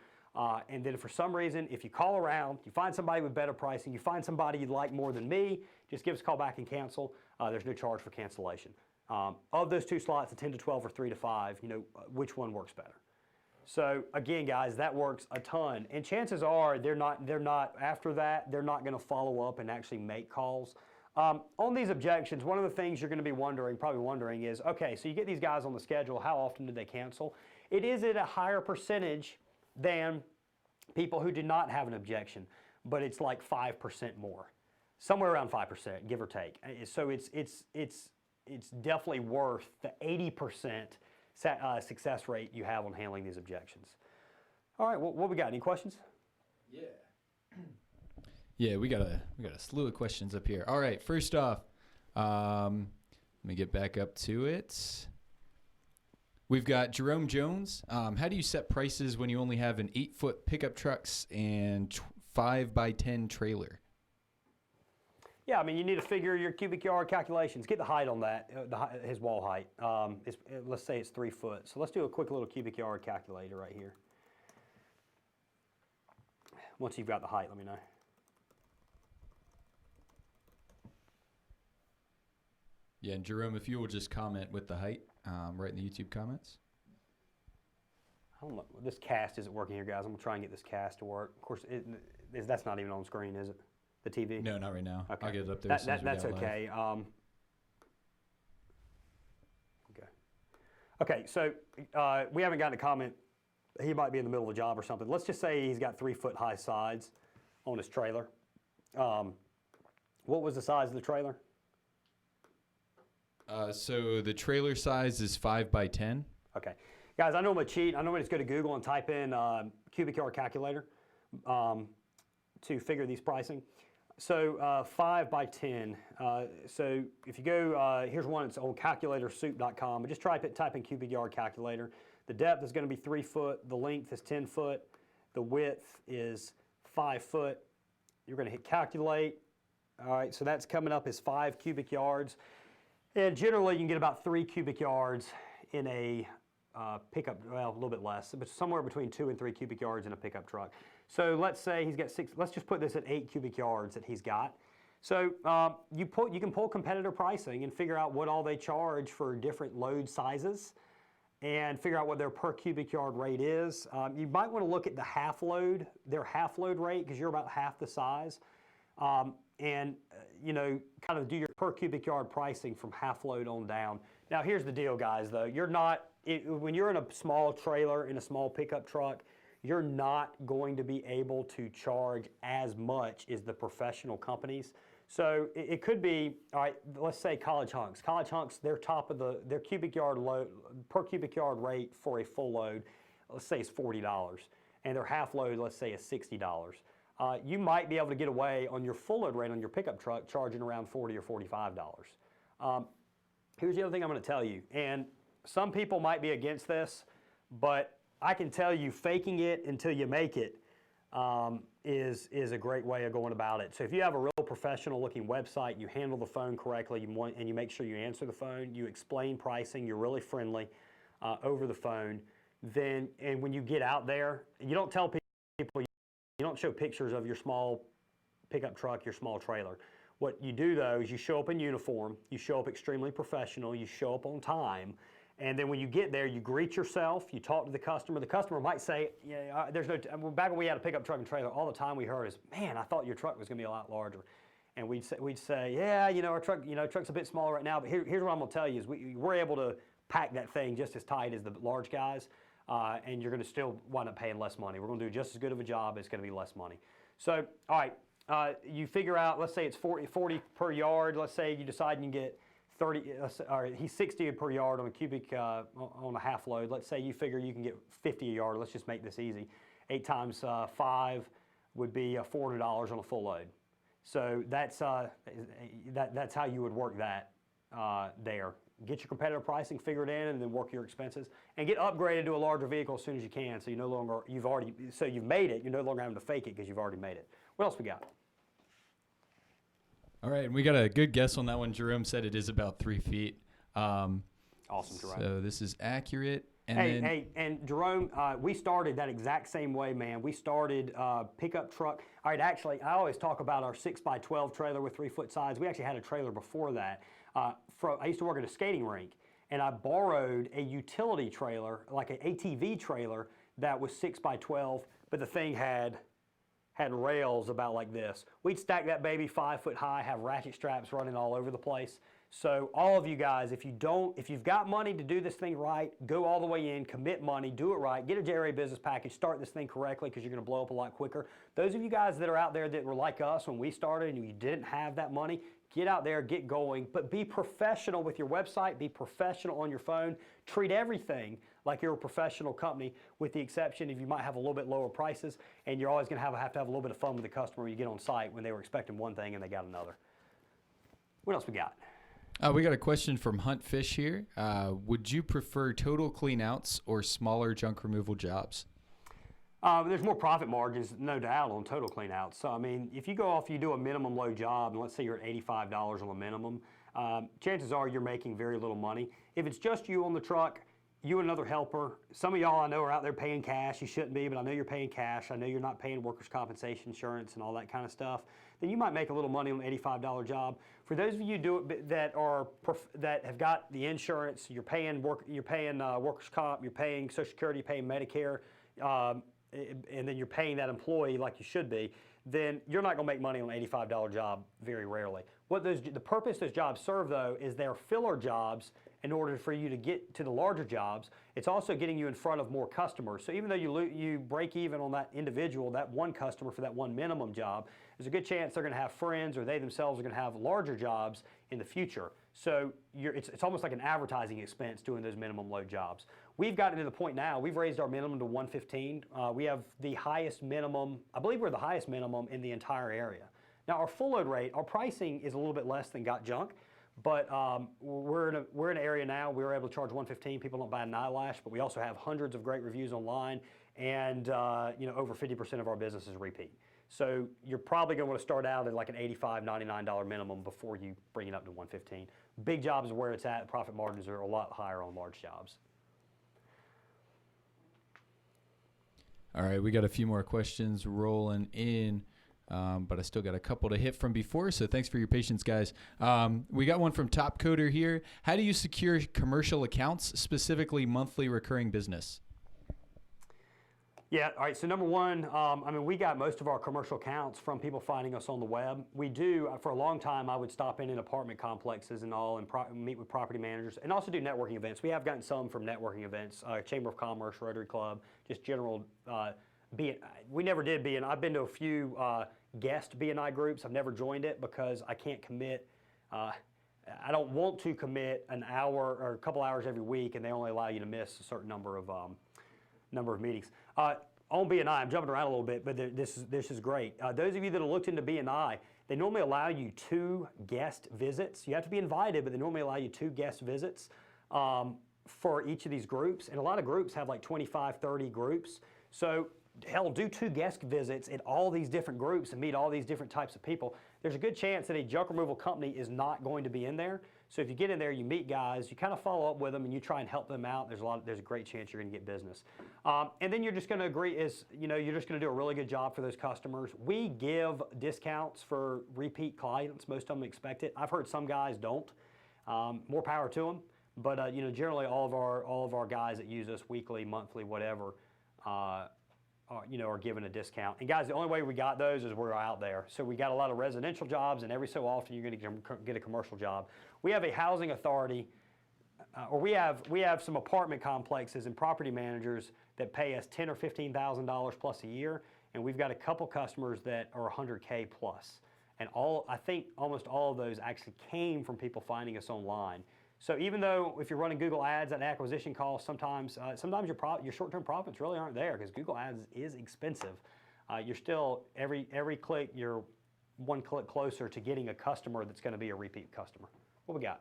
And then if for some reason, if you call around, you find somebody with better pricing, you find somebody you like more than me, just give us a call back and cancel. There's no charge for cancellation. Of those two slots, the 10 to 12 or 3 to 5, which one works better? So again, guys, that works a ton. And chances are they're not after that, they're not going to follow up and actually make calls. On these objections, one of the things you're going to be probably wondering is, okay, so you get these guys on the schedule, how often do they cancel? It is at a higher percentage than people who did not have an objection, but it's like 5% more, somewhere around 5%, give or take. So it's definitely worth the 80% success rate you have on handling these objections. All right, what we got? Any questions? Yeah. Yeah, we got a slew of questions up here. All right, first off, let me get back up to it. We've got Jerome Jones. How do you set prices when you only have an 8-foot pickup trucks and 5x10 trailer? Yeah, I mean, you need to figure your cubic yard calculations. Get the height on that, his wall height. Let's say it's 3 foot. So let's do a quick little cubic yard calculator right here. Once you've got the height, let me know. Yeah, and Jerome, if you will just comment with the height right in the YouTube comments. I don't know. This cast isn't working here, guys. I'm going to try and get this cast to work. Of course, that's not even on screen, is it? The TV? No, not right now. Okay. I'll get it up there as soon as we That's get live. okay. Okay, so we haven't gotten a comment. He might be in the middle of a job or something. Let's just say he's got 3-foot high sides on his trailer. What was the size of the trailer? So the trailer size is 5 by 10. Okay. Guys, I know I'm going to cheat. I know I'm going to go to Google and type in cubic yard calculator to figure these pricing. So 5 by 10. So if you go, here's one, it's on calculatorsoup.com. Just type in cubic yard calculator. The depth is going to be 3 foot. The length is 10 foot. The width is 5 foot. You're going to hit calculate. All right, so that's coming up as 5 cubic yards. And generally, you can get about 3 cubic yards in a pickup, well, a little bit less, but somewhere between 2 and 3 cubic yards in a pickup truck. So let's say he's got 6, let's just put this at 8 cubic yards that he's got. So you can pull competitor pricing and figure out what all they charge for different load sizes and figure out what their per cubic yard rate is. You might want to look at the half load, their half load rate, because you're about half the size. You know, kind of do your per cubic yard pricing from half load on down. Now here's the deal, guys, though. You're not, when you're in a small trailer, in a small pickup truck, you're not going to be able to charge as much as the professional companies. So it could be, all right, let's say College Hunks. College Hunks, their top of their cubic yard load, per cubic yard rate for a full load, let's say is $40. And their half load, let's say, is $60. You might be able to get away on your full load rate on your pickup truck charging around $40 or $45. Here's the other thing I'm going to tell you, and some people might be against this, but I can tell you faking it until you make it is a great way of going about it. So if you have a real professional looking website, you handle the phone correctly, and you make sure you answer the phone, you explain pricing, you're really friendly over the phone, and when you get out there, you don't tell people, you don't show pictures of your small pickup truck, your small trailer. What you do, though, is you show up in uniform, you show up extremely professional, you show up on time, and then when you get there, you greet yourself, you talk to the customer. The customer might say, yeah, there's no, back when we had a pickup truck and trailer, all the time we heard is, man, I thought your truck was going to be a lot larger. And we'd say, yeah, you know, our truck, truck's a bit smaller right now, but here's what I'm going to tell you is we're able to pack that thing just as tight as the large guys, and you're going to still wind up paying less money. We're going to do just as good of a job, it's going to be less money. So, all right, you figure out, let's say it's 40 per yard. Let's say you decide you can get 30, or he's 60 per yard on a cubic, on a half load. Let's say you figure you can get 50 a yard. Let's just make this easy. 8 times 5 would be $400 on a full load. So that's how you would work that there. Get your competitive pricing, figure it in, and then work your expenses, and get upgraded to a larger vehicle as soon as you can. So you've made it. You're no longer having to fake it because you've already made it. What else we got? All right, and we got a good guess on that one. Jerome said it is about 3 feet. Awesome, Jerome. So this is accurate. And and Jerome, we started that exact same way, man. We started pickup truck. All right, actually, I always talk about our 6x12 trailer with 3-foot sides. We actually had a trailer before that. I used to work at a skating rink, and I borrowed a utility trailer, like an ATV trailer, that was 6x12, but the thing had rails about like this. We'd stack that baby 5 foot high, have ratchet straps running all over the place. So all of you guys, if you've got money to do this thing right, go all the way in, commit money, do it right, get a JRA business package, start this thing correctly because you're going to blow up a lot quicker. Those of you guys that are out there that were like us when we started and you didn't have that money, get out there, get going, but be professional with your website, be professional on your phone, treat everything like you're a professional company, with the exception of you might have a little bit lower prices, and you're always going to have to have a little bit of fun with the customer when you get on site when they were expecting one thing and they got another. What else we got? We got a question from Hunt Fish here. Would you prefer total clean outs or smaller junk removal jobs? There's more profit margins, no doubt, on total clean outs. So, I mean, if you do a minimum low job, and let's say you're at $85 on a minimum, chances are you're making very little money. If it's just you on the truck, you and another helper, some of y'all I know are out there paying cash. You shouldn't be, but I know you're paying cash. I know you're not paying workers' compensation insurance and all that kind of stuff. Then you might make a little money on an $85 job. For those of you that have got the insurance, you're paying workers' comp, you're paying Social Security, you're paying Medicare, and then you're paying that employee like you should be, then you're not going to make money on an $85 job very rarely. The purpose those jobs serve, though, is they're filler jobs in order for you to get to the larger jobs. It's also getting you in front of more customers. So even though you break even on that individual, that one customer for that one minimum job, there's a good chance they're going to have friends or they themselves are going to have larger jobs in the future. So it's almost like an advertising expense doing those minimum load jobs. We've gotten to the point now, we've raised our minimum to 115. We have the highest minimum, I believe we're the highest minimum in the entire area. Now our full load rate, our pricing is a little bit less than Got Junk, but we're in an area now, we were able to charge 115, people don't bat an eyelash, but we also have hundreds of great reviews online, and over 50% of our business is repeat. So you're probably going to want to start out at like an $85, $99 minimum before you bring it up to 115. Big jobs is where it's at, profit margins are a lot higher on large jobs. All right, we got a few more questions rolling in, but I still got a couple to hit from before, so thanks for your patience, guys. We got one from Top Coder here. How do you secure commercial accounts, specifically monthly recurring business? Yeah, all right, so number one, we got most of our commercial accounts from people finding us on the web. We do, for a long time, I would stop in apartment complexes and all and meet with property managers and also do networking events. We have gotten some from networking events, Chamber of Commerce, Rotary Club, just general, we never did B&I. I've been to a few guest B&I groups. I've never joined it because I can't commit, I don't want to commit an hour or a couple hours every week, and they only allow you to miss a certain number of meetings. On B&I, I'm jumping around a little bit, but this is great. Those of you that have looked into B&I, they normally allow you 2 guest visits. You have to be invited, but they normally allow you 2 guest visits for each of these groups. And a lot of groups have like 25, 30 groups. So hell, do 2 guest visits at all these different groups and meet all these different types of people. There's a good chance that a junk removal company is not going to be in there. So if you get in there, you meet guys, you kind of follow up with them, and you try and help them out. There's a great chance you're going to get business. And then you're just going to agree you're just going to do a really good job for those customers. We give discounts for repeat clients. Most of them expect it. I've heard some guys don't. More power to them. But generally all of our guys that use us weekly, monthly, whatever, are given a discount. And guys, the only way we got those is we're out there. So we got a lot of residential jobs, and every so often you're going to get a commercial job. We have a housing authority, or we have some apartment complexes and property managers that pay us $10,000 or $15,000 plus a year, and we've got a couple customers that are $100K plus. And I think almost all of those actually came from people finding us online. So even though if you're running Google Ads at acquisition costs, sometimes your short-term profits really aren't there because Google Ads is expensive. You're still, every click, you're one click closer to getting a customer that's going to be a repeat customer. What we got?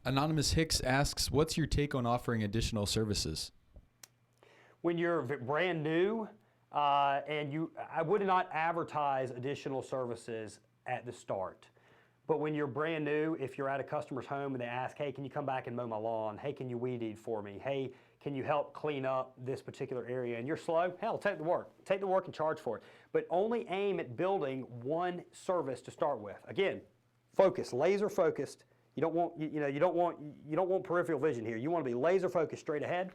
Anonymous Hicks asks, what's your take on offering additional services? When you're brand new, I would not advertise additional services at the start. But when you're brand new, if you're at a customer's home and they ask, hey, can you come back and mow my lawn? Hey, can you weed eat for me? Hey, can you help clean up this particular area? And you're slow, hell, take the work. Take the work and charge for it. But only aim at building one service to start with. Again, focus, laser focused. You don't want peripheral vision here. You want to be laser focused straight ahead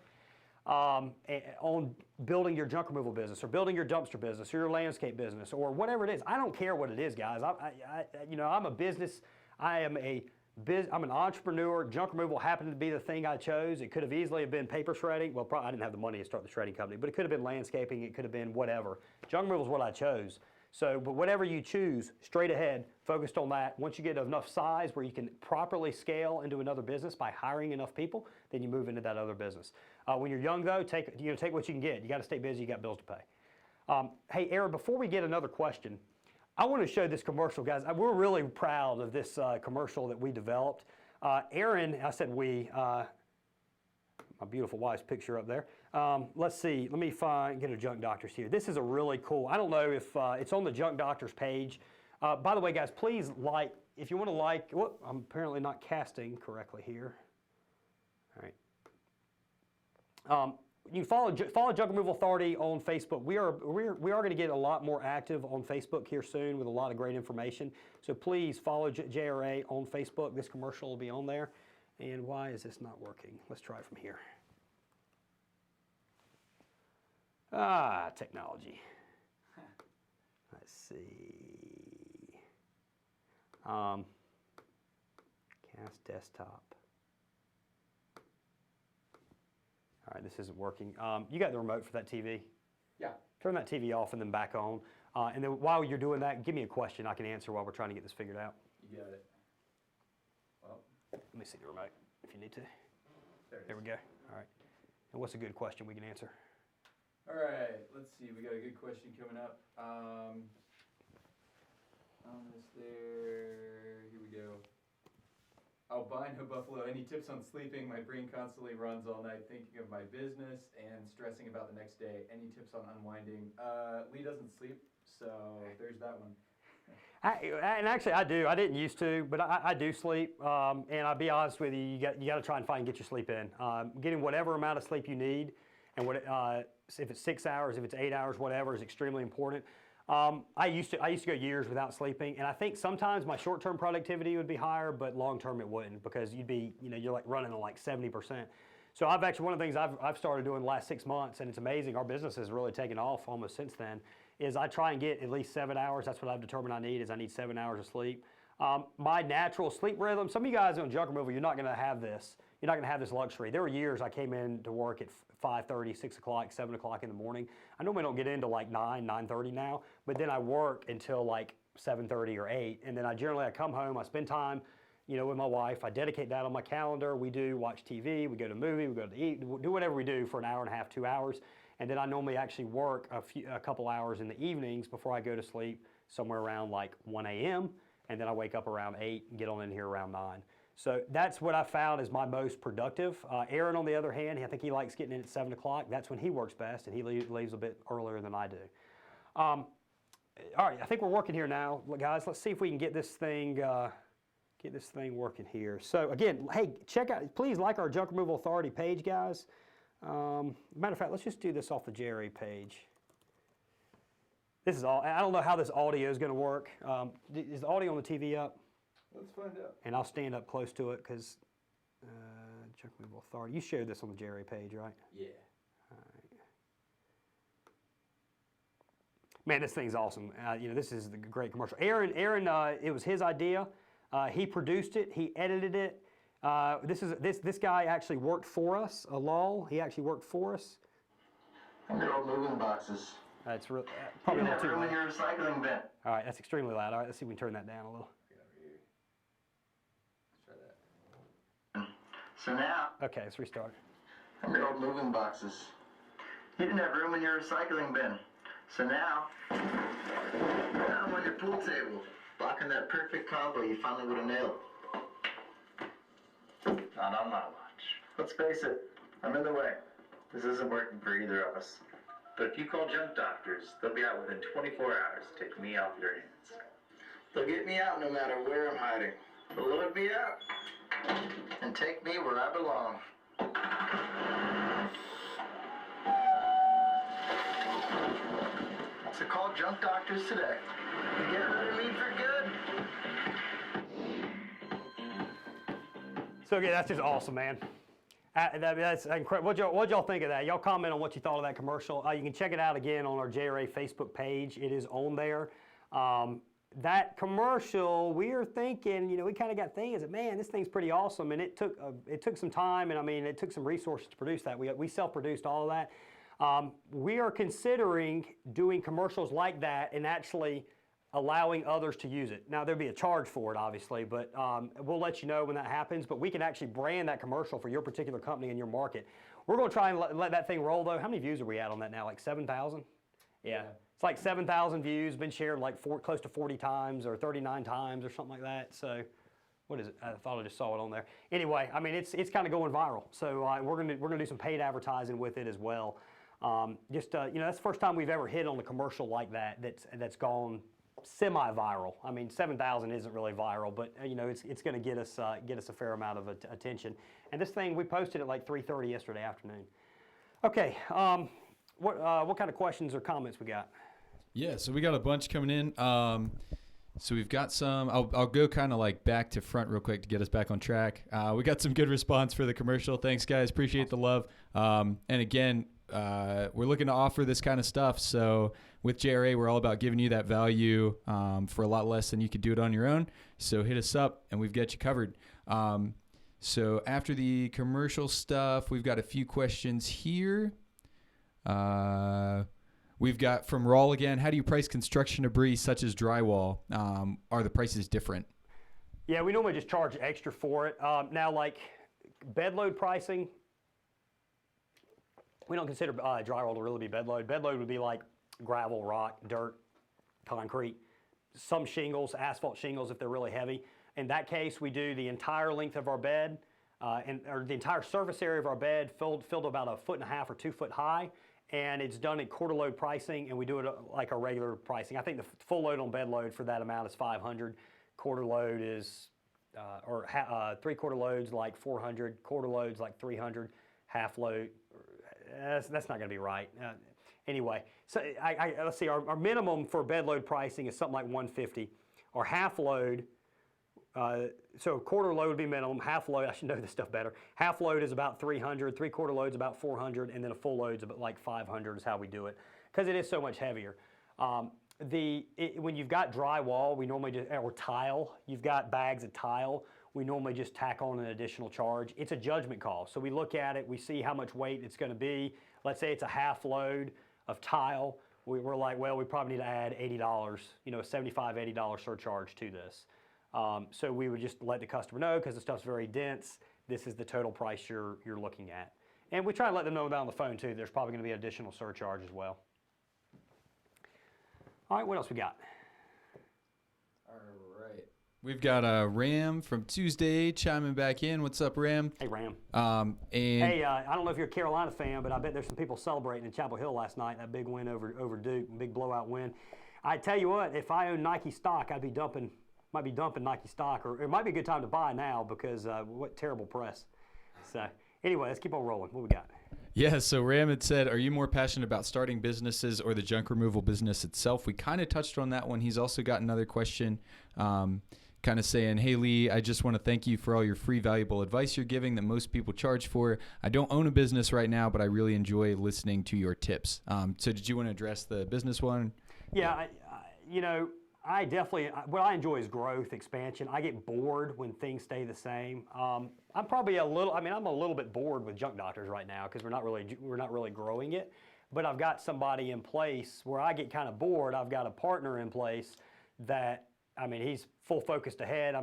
on building your junk removal business or building your dumpster business or your landscape business or whatever it is. I don't care what it is, guys. I'm a business. I'm an entrepreneur. Junk removal happened to be the thing I chose. It could have easily been paper shredding. Well, probably I didn't have the money to start the shredding company, but it could have been landscaping. It could have been whatever. Junk removal is what I chose. So, but whatever you choose, straight ahead, focused on that. Once you get enough size where you can properly scale into another business by hiring enough people, then you move into that other business. When you're young, though, take what you can get. You got to stay busy. You got bills to pay. Hey, Aaron, before we get another question, I want to show this commercial, guys. We're really proud of this commercial that we developed. Aaron, I said we. My beautiful wife's picture up there. Let's see. Let me get a Junk Doctors here. This is a really cool. I don't know if it's on the Junk Doctors page. By the way, guys, please like. If you want to like. Whoop, I'm apparently not casting correctly here. All right. You follow Junk Removal Authority on Facebook. We are going to get a lot more active on Facebook here soon with a lot of great information. So please follow JRA on Facebook. This commercial will be on there. And why is this not working? Let's try from here. Technology. Let's see. Cast desktop. All right, this isn't working. You got the remote for that TV? Yeah. Turn that TV off and then back on. And then while you're doing that, give me a question I can answer while we're trying to get this figured out. You got it. Well, let me see the remote if you need to. There we go. All right. And what's a good question we can answer? All right. Let's see. We got a good question coming up. Almost there. Here we go. Albino Buffalo, any tips on sleeping? My brain constantly runs all night thinking of my business and stressing about the next day. Any tips on unwinding? Lee doesn't sleep, so there's that one. And actually, I do. I didn't used to, but I do sleep. And I'll be honest with you, you got to try and find and get your sleep in. Getting whatever amount of sleep you need, and if it's 6 hours, if it's 8 hours, whatever, is extremely important. I used to go years without sleeping, and I think sometimes my short-term productivity would be higher, but long-term it wouldn't, because you're like running on like 70%. So I've actually, one of the things I've started doing the last 6 months, and it's amazing, our business has really taken off almost since then, is I try and get at least 7 hours. That's what I've determined I need, is I need 7 hours of sleep. My natural sleep rhythm, some of you guys on junk removal, you're not gonna have this. You're not gonna have this luxury. There were years I came in to work at 5:30, 6 o'clock, 7 o'clock in the morning. I normally don't get into like 9:30 now, but then I work until like 7:30 or 8, and then I come home, I spend time, with my wife. I dedicate that on my calendar. We watch TV, we go to a movie, we go to eat, do whatever we do for an hour and a half, 2 hours, and then I normally actually work a couple hours in the evenings before I go to sleep, somewhere around like 1 a.m., and then I wake up around 8 and get on in here around 9. So that's what I found is my most productive. Aaron, on the other hand, I think he likes getting in at 7 o'clock. That's when he works best, and he leaves a bit earlier than I do. All right, I think we're working here now, guys. Let's see if we can get this thing working here. So again, hey, check out, please like our Junk Removal Authority page, guys. Matter of fact, let's just do this off the JRA page. This is all. I don't know how this audio is going to work. Is the audio on the TV up? Let's find out. And I'll stand up close to it because Junk Removal Authority. You shared this on the JRA page, right? Yeah. All right. Man, this thing's awesome. This is the great commercial. Aaron, it was his idea. He produced it. He edited it. This guy actually worked for us. Lol. He actually worked for us. They're all moving boxes. It's probably a little too room in loud. your recycling bin. All right, that's extremely loud. All right, let's see if we can turn that down a little. Let's try that. So now, Okay, let's restart. they're all moving boxes. You didn't have room in your recycling bin. So now I'm on your pool table, blocking that perfect combo you finally would have nailed. Not on my watch. Let's face it, I'm in the way. This isn't working for either of us. But if you call Junk Doctors, they'll be out within 24 hours to take me off your hands. They'll get me out no matter where I'm hiding. They'll load me up and take me where I belong. So call Junk Doctors today to get rid of me for good. So again, that's just awesome, man. That's incredible. What'd y'all think of that? Y'all comment on what you thought of that commercial. You can check it out again on our JRA Facebook page. It is on there. That commercial, we are thinking, we kind of got thinking, man, this thing's pretty awesome, and it took some time, and it took some resources to produce that. We self-produced all of that. We are considering doing commercials like that and actually allowing others to use it. Now, there'll be a charge for it, obviously, but we'll let you know when that happens, but we can actually brand that commercial for your particular company in your market. We're going to try and let that thing roll, though. How many views are we at on that now? Like 7,000? Yeah. It's like 7,000 views, been shared like close to 40 times or 39 times or something like that. So, what is it? I thought I just saw it on there. Anyway, it's kind of going viral. So we're gonna do some paid advertising with it as well. That's the first time we've ever hit on a commercial like that's gone semi-viral. 7,000 isn't really viral, but it's going to get us a fair amount of attention. And this thing, we posted at like 3:30 yesterday afternoon. Okay, what kind of questions or comments we got? Yeah, so we got a bunch coming in. So we've got some. I'll go kind of like back to front real quick to get us back on track. We got some good response for the commercial. Thanks, guys. Appreciate the love. And again, we're looking to offer this kind of stuff. So with JRA, we're all about giving you that value for a lot less than you could do it on your own. So hit us up, and we've got you covered. So after the commercial stuff, we've got a few questions here. We've got from Rawl again, how do you price construction debris such as drywall? Are the prices different? Yeah, we normally just charge extra for it. Now, like bed load pricing, we don't consider drywall to really be bed load. Bed load would be like gravel, rock, dirt, concrete, some shingles, asphalt shingles if they're really heavy. In that case, we do the entire length of our bed, or the entire surface area of our bed filled about 1.5 feet or 2 foot high, and it's done at quarter load pricing, and we do it like our regular pricing. I think the full load on bed load for that amount is $500. Quarter load is, or 3/4 loads like $400. Quarter loads like $300. Half load, that's not going to be right. Anyway, so let's see. Our minimum for bed load pricing is something like $150. Our half load. So quarter load would be minimum. Half load, I should know this stuff better. Half load is about $300. 3/4 load is about $400, and then a full load is about like $500 is how we do it, because it is so much heavier. When you've got drywall, we normally just, or tile, you've got bags of tile, we normally just tack on an additional charge. It's a judgment call. So we look at it, we see how much weight it's going to be. Let's say it's a half load of tile. We're like, well, we probably need to add $80, a $75, $80 surcharge to this. So we would just let the customer know, because the stuff's very dense, this is the total price you're looking at. And we try to let them know that on the phone too. There's probably going to be an additional surcharge as well. All right, what else we got? All right. We've got Ram from Tuesday chiming back in. What's up, Ram? Hey, Ram. Hey, I don't know if you're a Carolina fan, but I bet there's some people celebrating in Chapel Hill last night, that big win over Duke, big blowout win. I tell you what, if I owned Nike stock, might be dumping Nike stock, or it might be a good time to buy now, because what terrible press. So anyway, let's keep on rolling. What we got? Yeah, so Ram had said, are you more passionate about starting businesses or the junk removal business itself? We kind of touched on that one. He's also got another question kind of saying, hey, Lee, I just want to thank you for all your free, valuable advice you're giving that most people charge for. I don't own a business right now, but I really enjoy listening to your tips. So did you want to address the business one? Yeah, I definitely, what I enjoy is growth, expansion. I get bored when things stay the same. I'm probably I'm a little bit bored with Junk Doctors right now, because we're not really growing it. But I've got somebody in place where I get kind of bored. I've got a partner in place that, he's full focused ahead.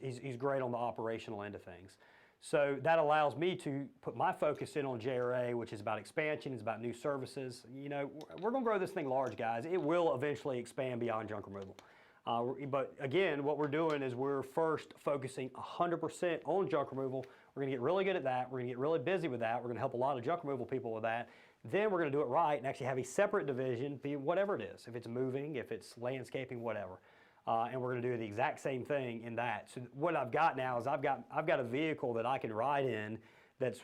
He's great on the operational end of things. So that allows me to put my focus in on JRA, which is about expansion, it's about new services. We're going to grow this thing large, guys. It will eventually expand beyond junk removal. But again, what we're doing is we're first focusing 100% on junk removal. We're going to get really good at that. We're going to get really busy with that. We're going to help a lot of junk removal people with that. Then we're going to do it right and actually have a separate division, be whatever it is, if it's moving, if it's landscaping, whatever. And we're going to do the exact same thing in that. So what I've got now is I've got a vehicle that I can ride in that's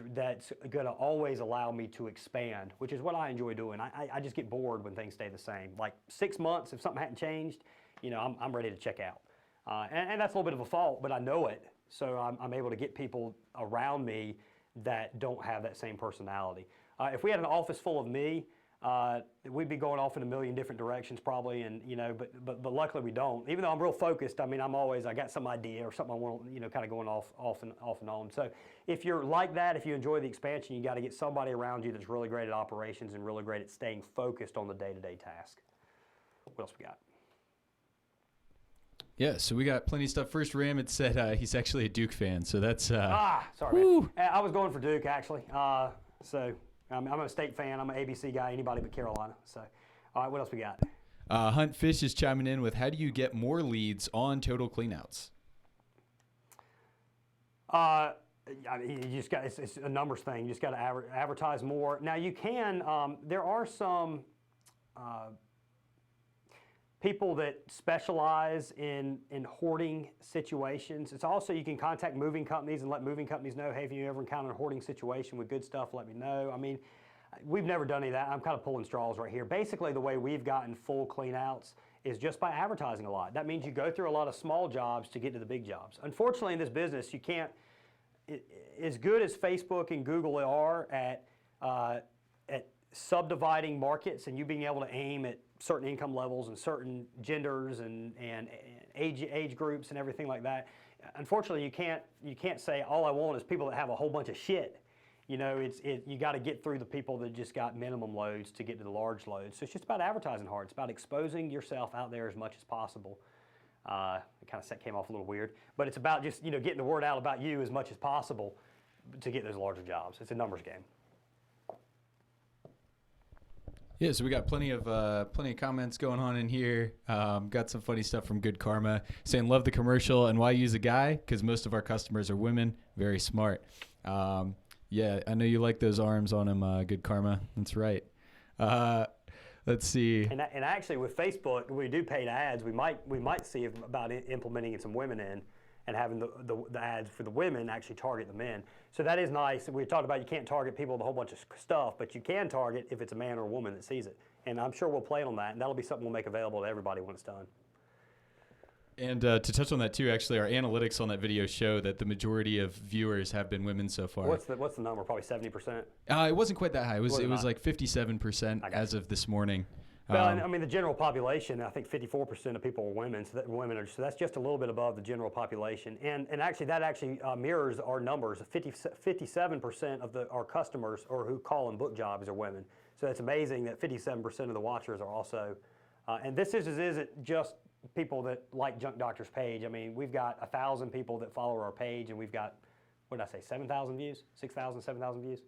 going to always allow me to expand, which is what I enjoy doing. I just get bored when things stay the same. Like 6 months, if something hadn't changed, I'm ready to check out. And that's a little bit of a fault, but I know it. So I'm able to get people around me that don't have that same personality. If we had an office full of me, we'd be going off in a million different directions probably, and but luckily we don't. Even though I'm real focused, I got some idea or something I want, kind of going off and on. So if you're like that, if you enjoy the expansion, you got to get somebody around you that's really great at operations and really great at staying focused on the day-to-day task. What else we got? Yeah, so we got plenty of stuff. First, Ram had said he's actually a Duke fan, so that's... sorry, man. I was going for Duke, actually. So I'm a state fan. I'm an ABC guy, anybody but Carolina. So, all right, what else we got? Hunt Fish is chiming in with, how do you get more leads on total cleanouts? You just got, it's a numbers thing. You just got to advertise more. Now, you can, there are some... people that specialize in hoarding situations. It's also, you can contact moving companies and let moving companies know, hey, if you ever encounter a hoarding situation with good stuff, let me know. We've never done any of that. I'm kind of pulling straws right here. Basically, the way we've gotten full cleanouts is just by advertising a lot. That means you go through a lot of small jobs to get to the big jobs. Unfortunately, in this business, you can't, as good as Facebook and Google are at subdividing markets and you being able to aim at certain income levels and certain genders and age groups and everything like that. Unfortunately, you can't say all I want is people that have a whole bunch of shit. You know, you got to get through the people that just got minimum loads to get to the large loads. So it's just about advertising hard. It's about exposing yourself out there as much as possible. It kind of came off a little weird, but it's about just getting the word out about you as much as possible to get those larger jobs. It's a numbers game. Yeah, so we got plenty of comments going on in here. Got some funny stuff from Good Karma saying, love the commercial and why use a guy? Because most of our customers are women. Very smart. Yeah, I know you like those arms on him, Good Karma. That's right. Let's see. And actually, with Facebook, we do paid ads. We might see about implementing some women in and having the ads for the women actually target the men. So that is nice. We talked about you can't target people with a whole bunch of stuff, but you can target if it's a man or a woman that sees it. And I'm sure we'll play on that, and that'll be something we'll make available to everybody when it's done. And to touch on that too, actually, our analytics on that video show that the majority of viewers have been women so far. What's the number? Probably 70%? It wasn't quite that high. It was like 57% as of this morning. Well, I mean, the general population, I think 54% of people are women, so that's just a little bit above the general population. And actually, that mirrors our numbers. 57% of our customers or who call and book jobs are women. So it's amazing that 57% of the watchers are also, and this isn't just people that like Junk Doctor's page. I mean, we've got 1,000 people that follow our page, and we've got, what did I say, 7,000 views? 6,000, 7,000 views?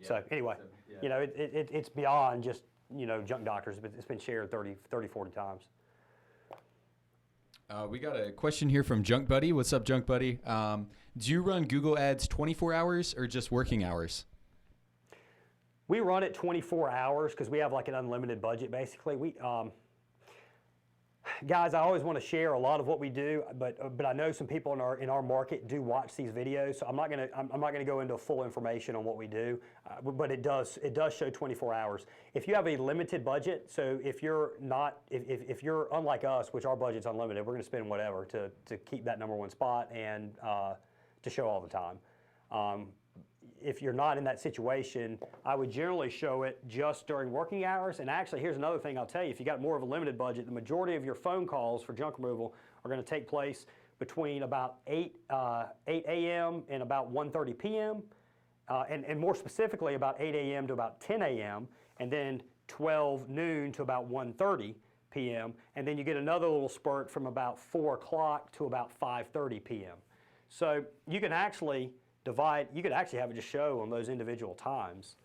Yeah, so anyway, yeah. It's beyond just, Junk Doctors, but it's been shared 30, 40 times. We got a question here from Junk Buddy. What's up, Junk Buddy? Do you run Google Ads 24 hours or just working hours? We run it 24 hours because we have like an unlimited budget, basically. Guys, I always want to share a lot of what we do, but I know some people in our market do watch these videos, so I'm not gonna go into full information on what we do, but it does show 24 hours. If you have a limited budget, so if you're unlike us, which our budget's unlimited, we're gonna spend whatever to keep that #1 spot and to show all the time. If you're not in that situation, I would generally show it just during working hours. And actually, here's another thing I'll tell you. If you got more of a limited budget, the majority of your phone calls for junk removal are going to take place between about 8 a.m. and about 1:30 p.m. And more specifically, about 8 a.m. to about 10 a.m. and then 12 noon to about 1:30 p.m. And then you get another little spurt from about 4 o'clock to about 5:30 p.m. So you can actually you could actually have it just show on those individual times,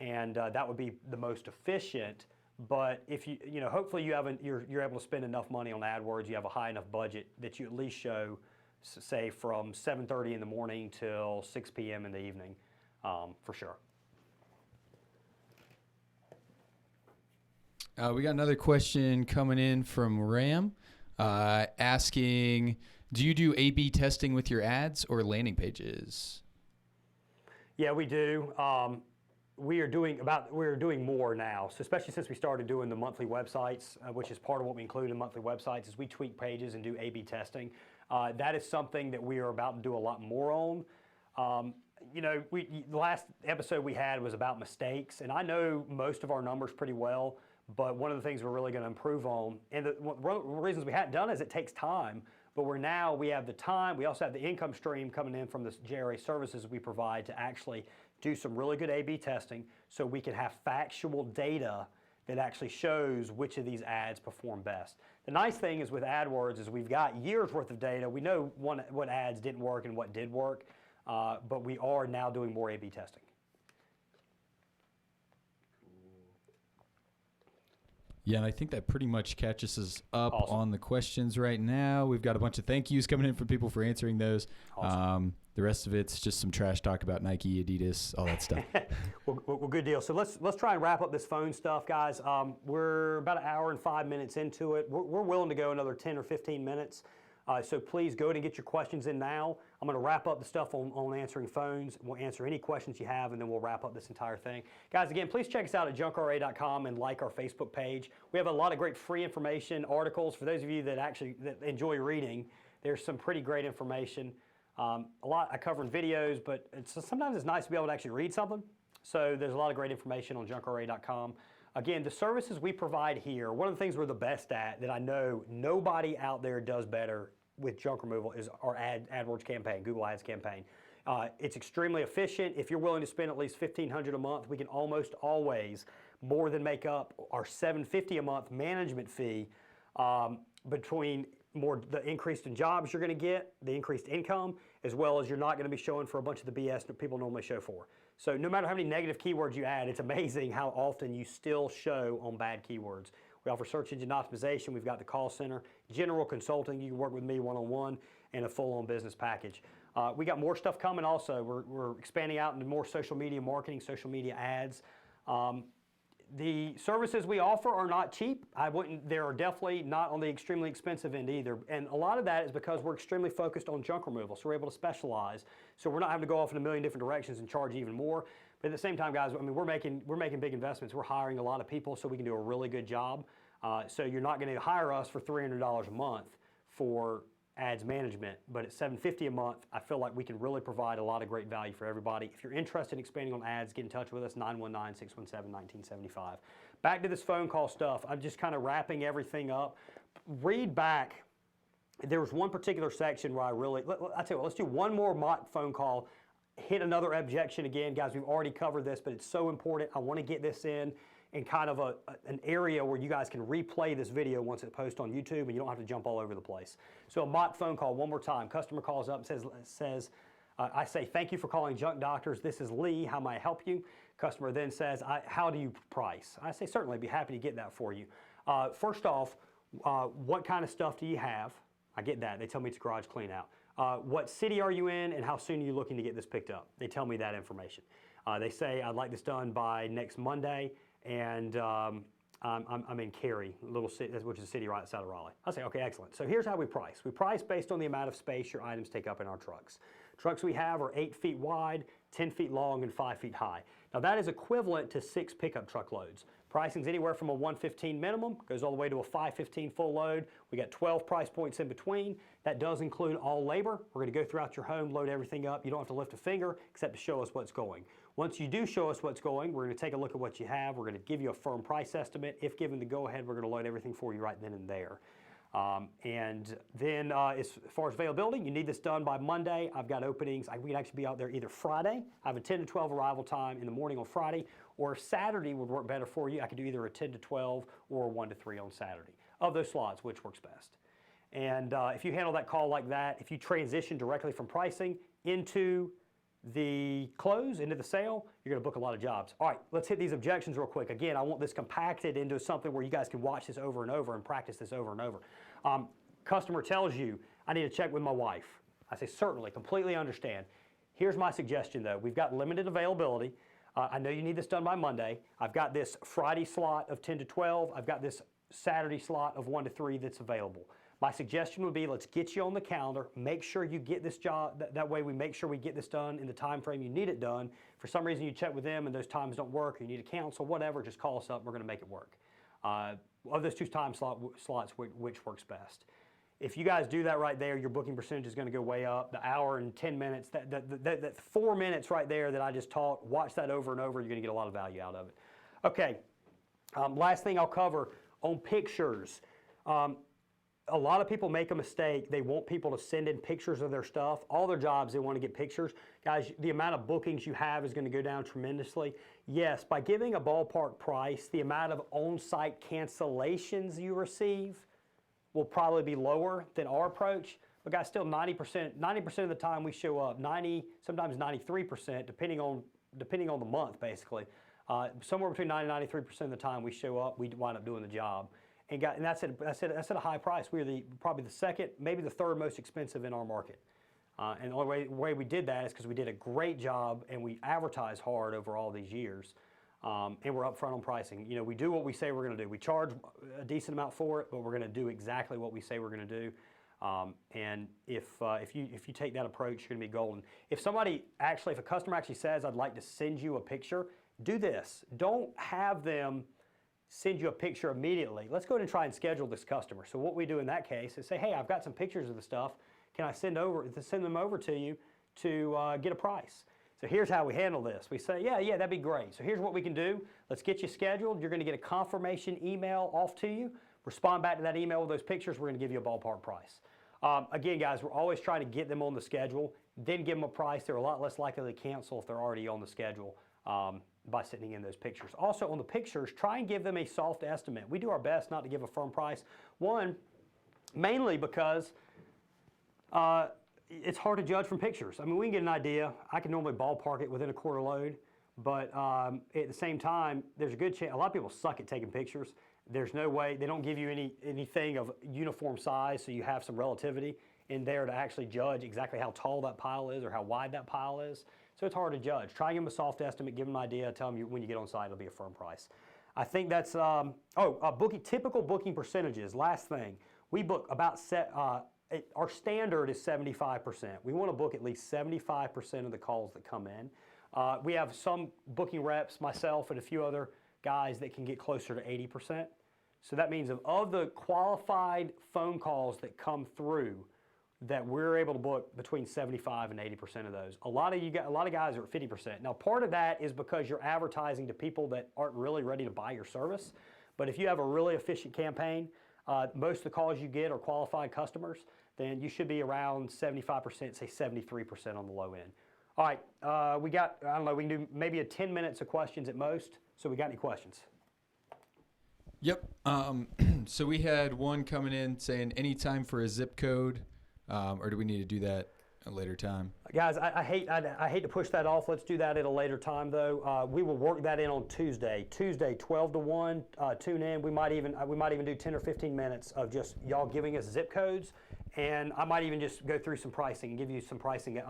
and that would be the most efficient. But if hopefully you're able to spend enough money on AdWords, you have a high enough budget that you at least show, say, from 7:30 in the morning till 6 p.m. in the evening, for sure. We got another question coming in from Ram, asking, do you do A/B testing with your ads or landing pages? Yeah, we do. We're doing more now, so especially since we started doing the monthly websites, which is part of what we include in monthly websites, is we tweak pages and do A/B testing. That is something that we are about to do a lot more on. The last episode we had was about mistakes, and I know most of our numbers pretty well, but one of the things we're really going to improve on, and one of the reasons we hadn't done it is it takes time. But we have the time, we also have the income stream coming in from the JRA services we provide to actually do some really good A/B testing so we can have factual data that actually shows which of these ads perform best. The nice thing is with AdWords is we've got years worth of data. We know what ads didn't work and what did work, but we are now doing more A/B testing. Yeah, and I think that pretty much catches us up Awesome. On the questions right now. We've got a bunch of thank yous coming in from people for answering those. Awesome. The rest of it's just some trash talk about Nike, Adidas, all that stuff. well, good deal. So let's try and wrap up this phone stuff, guys. We're about an hour and 5 minutes into it. We're willing to go another 10 or 15 minutes. So please go ahead and get your questions in now. I'm going to wrap up the stuff on answering phones. We'll answer any questions you have, and then we'll wrap up this entire thing. Guys, again, please check us out at JunkRA.com and like our Facebook page. We have a lot of great free information, articles. For those of you that enjoy reading, there's some pretty great information. A lot I cover in videos, but sometimes it's nice to be able to actually read something. So there's a lot of great information on JRA.com. Again, the services we provide here, one of the things we're the best at that I know nobody out there does better with junk removal is our AdWords campaign, Google Ads campaign. It's extremely efficient. If you're willing to spend at least $1,500 a month, we can almost always more than make up our $750 a month management fee between the increased in jobs you're going to get, the increased income, as well as you're not going to be showing for a bunch of the BS that people normally show for. So no matter how many negative keywords you add, it's amazing how often you still show on bad keywords. We offer search engine optimization. We've got the call center, general consulting. You can work with me one-on-one, and a full-on business package. We got more stuff coming also. We're expanding out into more social media marketing, social media ads. The services we offer are not cheap. They are definitely not on the extremely expensive end either. And a lot of that is because we're extremely focused on junk removal. So we're able to specialize. So we're not having to go off in a million different directions and charge even more. But at the same time, guys, I mean, we're making big investments. We're hiring a lot of people so we can do a really good job. So you're not going to hire us for $300 a month for ads management, but at $750 a month, I feel like we can really provide a lot of great value for everybody. If you're interested in expanding on ads, get in touch with us, 919-617-1975. Back to this phone call stuff. I'm just kind of wrapping everything up. Read back. There was one particular section where I tell you what, let's do one more mock phone call, hit another objection again. Guys, we've already covered this, but it's so important. I want to get this in kind of an area where you guys can replay this video once it posts on YouTube and you don't have to jump all over the place. So a mock phone call one more time. Customer calls up and says I say, thank you for calling Junk Doctors. This is Lee. How may I help you? Customer then says, how do you price? I say, certainly, be happy to get that for you. First off, what kind of stuff do you have? I get that. They tell me it's garage clean out. What city are you in and how soon are you looking to get this picked up? They tell me that information. They say, I'd like this done by next Monday. And I'm in Cary, little city, which is a city right outside of Raleigh. I say, okay, excellent. So here's how we price. We price based on the amount of space your items take up in our trucks. Trucks we have are 8 feet wide, 10 feet long, and 5 feet high. Now that is equivalent to 6 pickup truck loads. Pricing's anywhere from a $115 minimum, goes all the way to a $515 full load. We got 12 price points in between. That does include all labor. We're gonna go throughout your home, load everything up. You don't have to lift a finger except to show us what's going. Once you do show us what's going, we're gonna take a look at what you have. We're gonna give you a firm price estimate. If given the go-ahead, we're gonna load everything for you right then and there. And then as far as availability, you need this done by Monday. I've got openings. We can actually be out there either Friday. I have a 10 to 12 arrival time in the morning on Friday, or Saturday would work better for you. I could do either a 10 to 12 or a 1 to 3 on Saturday. Of those slots, which works best? And if you handle that call like that, if you transition directly from pricing into the close, into the sale, you're gonna book a lot of jobs. All right, let's hit these objections real quick. Again, I want this compacted into something where you guys can watch this over and over and practice this over and over. Customer tells you, I need to check with my wife. I say, certainly, completely understand. Here's my suggestion though. We've got limited availability. I know you need this done by Monday. I've got this Friday slot of 10 to 12. I've got this Saturday slot of 1 to 3 that's available. My suggestion would be, let's get you on the calendar, make sure you get this job, that way we make sure we get this done in the time frame you need it done. For some reason you check with them and those times don't work, or you need a cancel, whatever, just call us up, we're gonna make it work. Of those 2 time slots, which works best? If you guys do that right there, your booking percentage is gonna go way up. The hour and 10 minutes, that 4 minutes right there that I just taught, watch that over and over, you're gonna get a lot of value out of it. Okay, last thing I'll cover on pictures. A lot of people make a mistake. They want people to send in pictures of their stuff. All their jobs, they want to get pictures. Guys, the amount of bookings you have is going to go down tremendously. Yes, by giving a ballpark price, the amount of on-site cancellations you receive will probably be lower than our approach. But guys, still 90% of the time we show up, 90, sometimes 93%, depending on the month, basically. Somewhere between 90 and 93% of the time we show up, we wind up doing the job. And that's at a high price. We're probably the second, maybe the third most expensive in our market. And the only way we did that is because we did a great job and we advertise hard over all these years. And we're upfront on pricing. You know, we do what we say we're going to do. We charge a decent amount for it, but we're going to do exactly what we say we're going to do. And if you take that approach, you're going to be golden. If a customer actually says, I'd like to send you a picture, do this. Don't have them send you a picture immediately. Let's go ahead and try and schedule this customer. So what we do in that case is say, hey, I've got some pictures of the stuff. Can I send them over to you to get a price? So here's how we handle this. We say, yeah, that'd be great. So here's what we can do. Let's get you scheduled. You're going to get a confirmation email off to you. Respond back to that email with those pictures. We're going to give you a ballpark price. Again, guys, we're always trying to get them on the schedule, then give them a price. They're a lot less likely to cancel if they're already on the schedule by sending in those pictures. Also, on the pictures, try and give them a soft estimate. We do our best not to give a firm price. One, mainly because it's hard to judge from pictures. I mean, we can get an idea. I can normally ballpark it within a quarter load, but at the same time, there's a good chance. A lot of people suck at taking pictures. There's no way, they don't give you anything of uniform size, so you have some relativity in there to actually judge exactly how tall that pile is or how wide that pile is. So it's hard to judge. Try and give them a soft estimate, give them an idea, tell them when you get on site it'll be a firm price. I think that's, typical booking percentages. Last thing, we book about, our standard is 75%. We want to book at least 75% of the calls that come in. We have some booking reps, myself and a few other guys that can get closer to 80%. So that means of the qualified phone calls that come through, that we're able to book between 75 and 80% of those. A lot of guys are at 50%. Now, part of that is because you're advertising to people that aren't really ready to buy your service. But if you have a really efficient campaign, most of the calls you get are qualified customers, then you should be around 75%, say 73% on the low end. All right, we got, I don't know, we can do maybe a 10 minutes of questions at most. So we got any questions? Yep. So we had one coming in saying any time for a zip code, or do we need to do that at a later time? Guys, I hate to push that off. Let's do that at a later time, though. We will work that in on Tuesday. Tuesday, 12 to 1. Tune in. We might even do 10 or 15 minutes of just y'all giving us zip codes, and I might even just go through some pricing and give you some pricing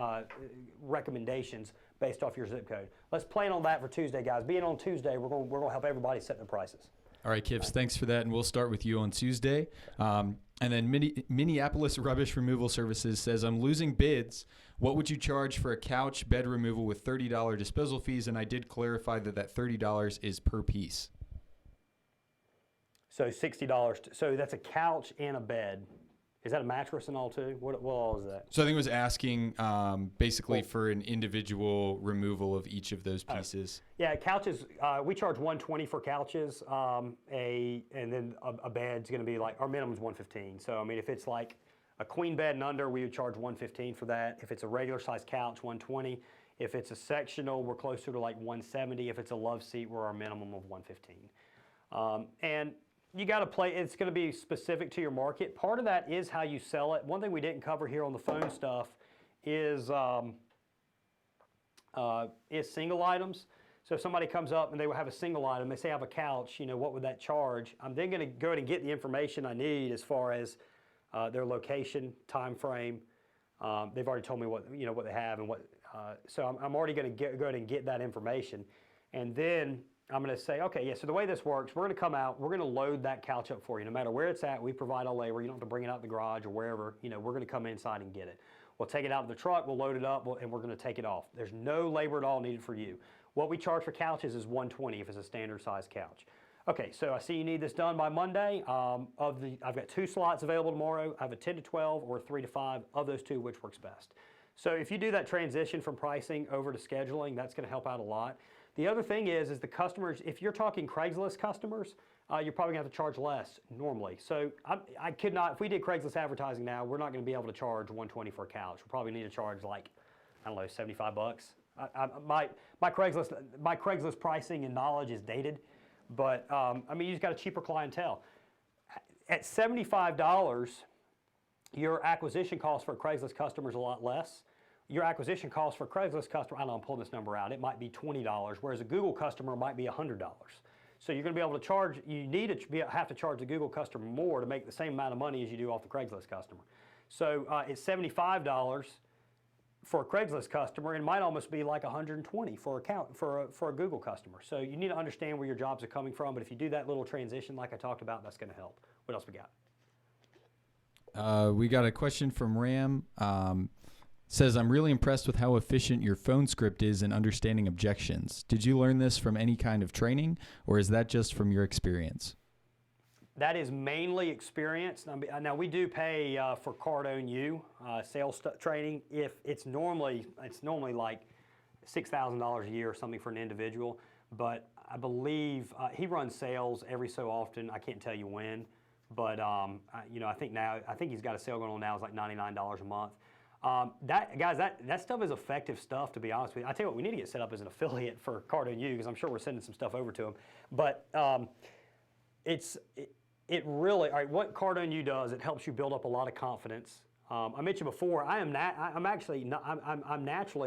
recommendations based off your zip code. Let's plan on that for Tuesday, guys. Being on Tuesday, we're gonna help everybody set their prices. All right, Kivs, thanks for that, and we'll start with you on Tuesday. And then Minneapolis Rubbish Removal Services says, I'm losing bids. What would you charge for a couch bed removal with $30 disposal fees? And I did clarify that $30 is per piece. So $60. So that's a couch and a bed. Is that a mattress and all too? What all is that? So I think it was asking basically for an individual removal of each of those pieces. Yeah, couches, we charge $120 for couches, and then a bed's gonna be like, our minimum is $115. So I mean, if it's like a queen bed and under, we would charge $115 for that. If it's a regular size couch, $120. If it's a sectional, we're closer to like $170. If it's a love seat, we're our minimum of $115. And you got to play, it's going to be specific to your market. Part of that is how you sell it. One thing we didn't cover here on the phone stuff is single items. So if somebody comes up and they will have a single item, they say I have a couch, what would that charge? I'm then going to go ahead and get the information I need as far as their location, time frame. They've already told me what they have and what. So I'm already going to go ahead and get that information, and then I'm going to say, okay, yeah, so the way this works, we're going to come out, we're going to load that couch up for you. No matter where it's at, we provide all labor. You don't have to bring it out the garage or wherever. We're going to come inside and get it. We'll take it out of the truck, we'll load it up, and we're going to take it off. There's no labor at all needed for you. What we charge for couches is $120 if it's a standard size couch. Okay, so I see you need this done by Monday. I've got 2 slots available tomorrow. I have a 10 to 12 or a 3 to 5. Of those 2, which works best? So if you do that transition from pricing over to scheduling, that's going to help out a lot. The other thing is the customers, if you're talking Craigslist customers, you're probably going to have to charge less normally. So I could not, if we did Craigslist advertising now, we're not going to be able to charge $120 for a couch. We'll probably need to charge like, I don't know, $75. My Craigslist pricing and knowledge is dated, but you just got a cheaper clientele. At $75, your acquisition cost for a Craigslist customer is a lot less. Your acquisition cost for a Craigslist customer, I don't know, I'm pulling this number out, it might be $20, whereas a Google customer might be $100. So you're going to be able to charge, have to charge the Google customer more to make the same amount of money as you do off the Craigslist customer. So it's $75 for a Craigslist customer, and it might almost be like $120 for a Google customer. So you need to understand where your jobs are coming from, but if you do that little transition like I talked about, that's going to help. What else we got? We got a question from Ram. Says, I'm really impressed with how efficient your phone script is in understanding objections. Did you learn this from any kind of training, or is that just from your experience? That is mainly experience. Now we do pay for Card Own You sales training. If it's normally like $6,000 a year or something for an individual. But I believe he runs sales every so often. I can't tell you when, but I think he's got a sale going on now. It's like $99 a month. That stuff is effective stuff, to be honest with you. I tell you what, we need to get set up as an affiliate for Cardo U, because I'm sure we're sending some stuff over to him. But it really, all right, what Cardo U does, it helps you build up a lot of confidence. I mentioned before, I'm naturally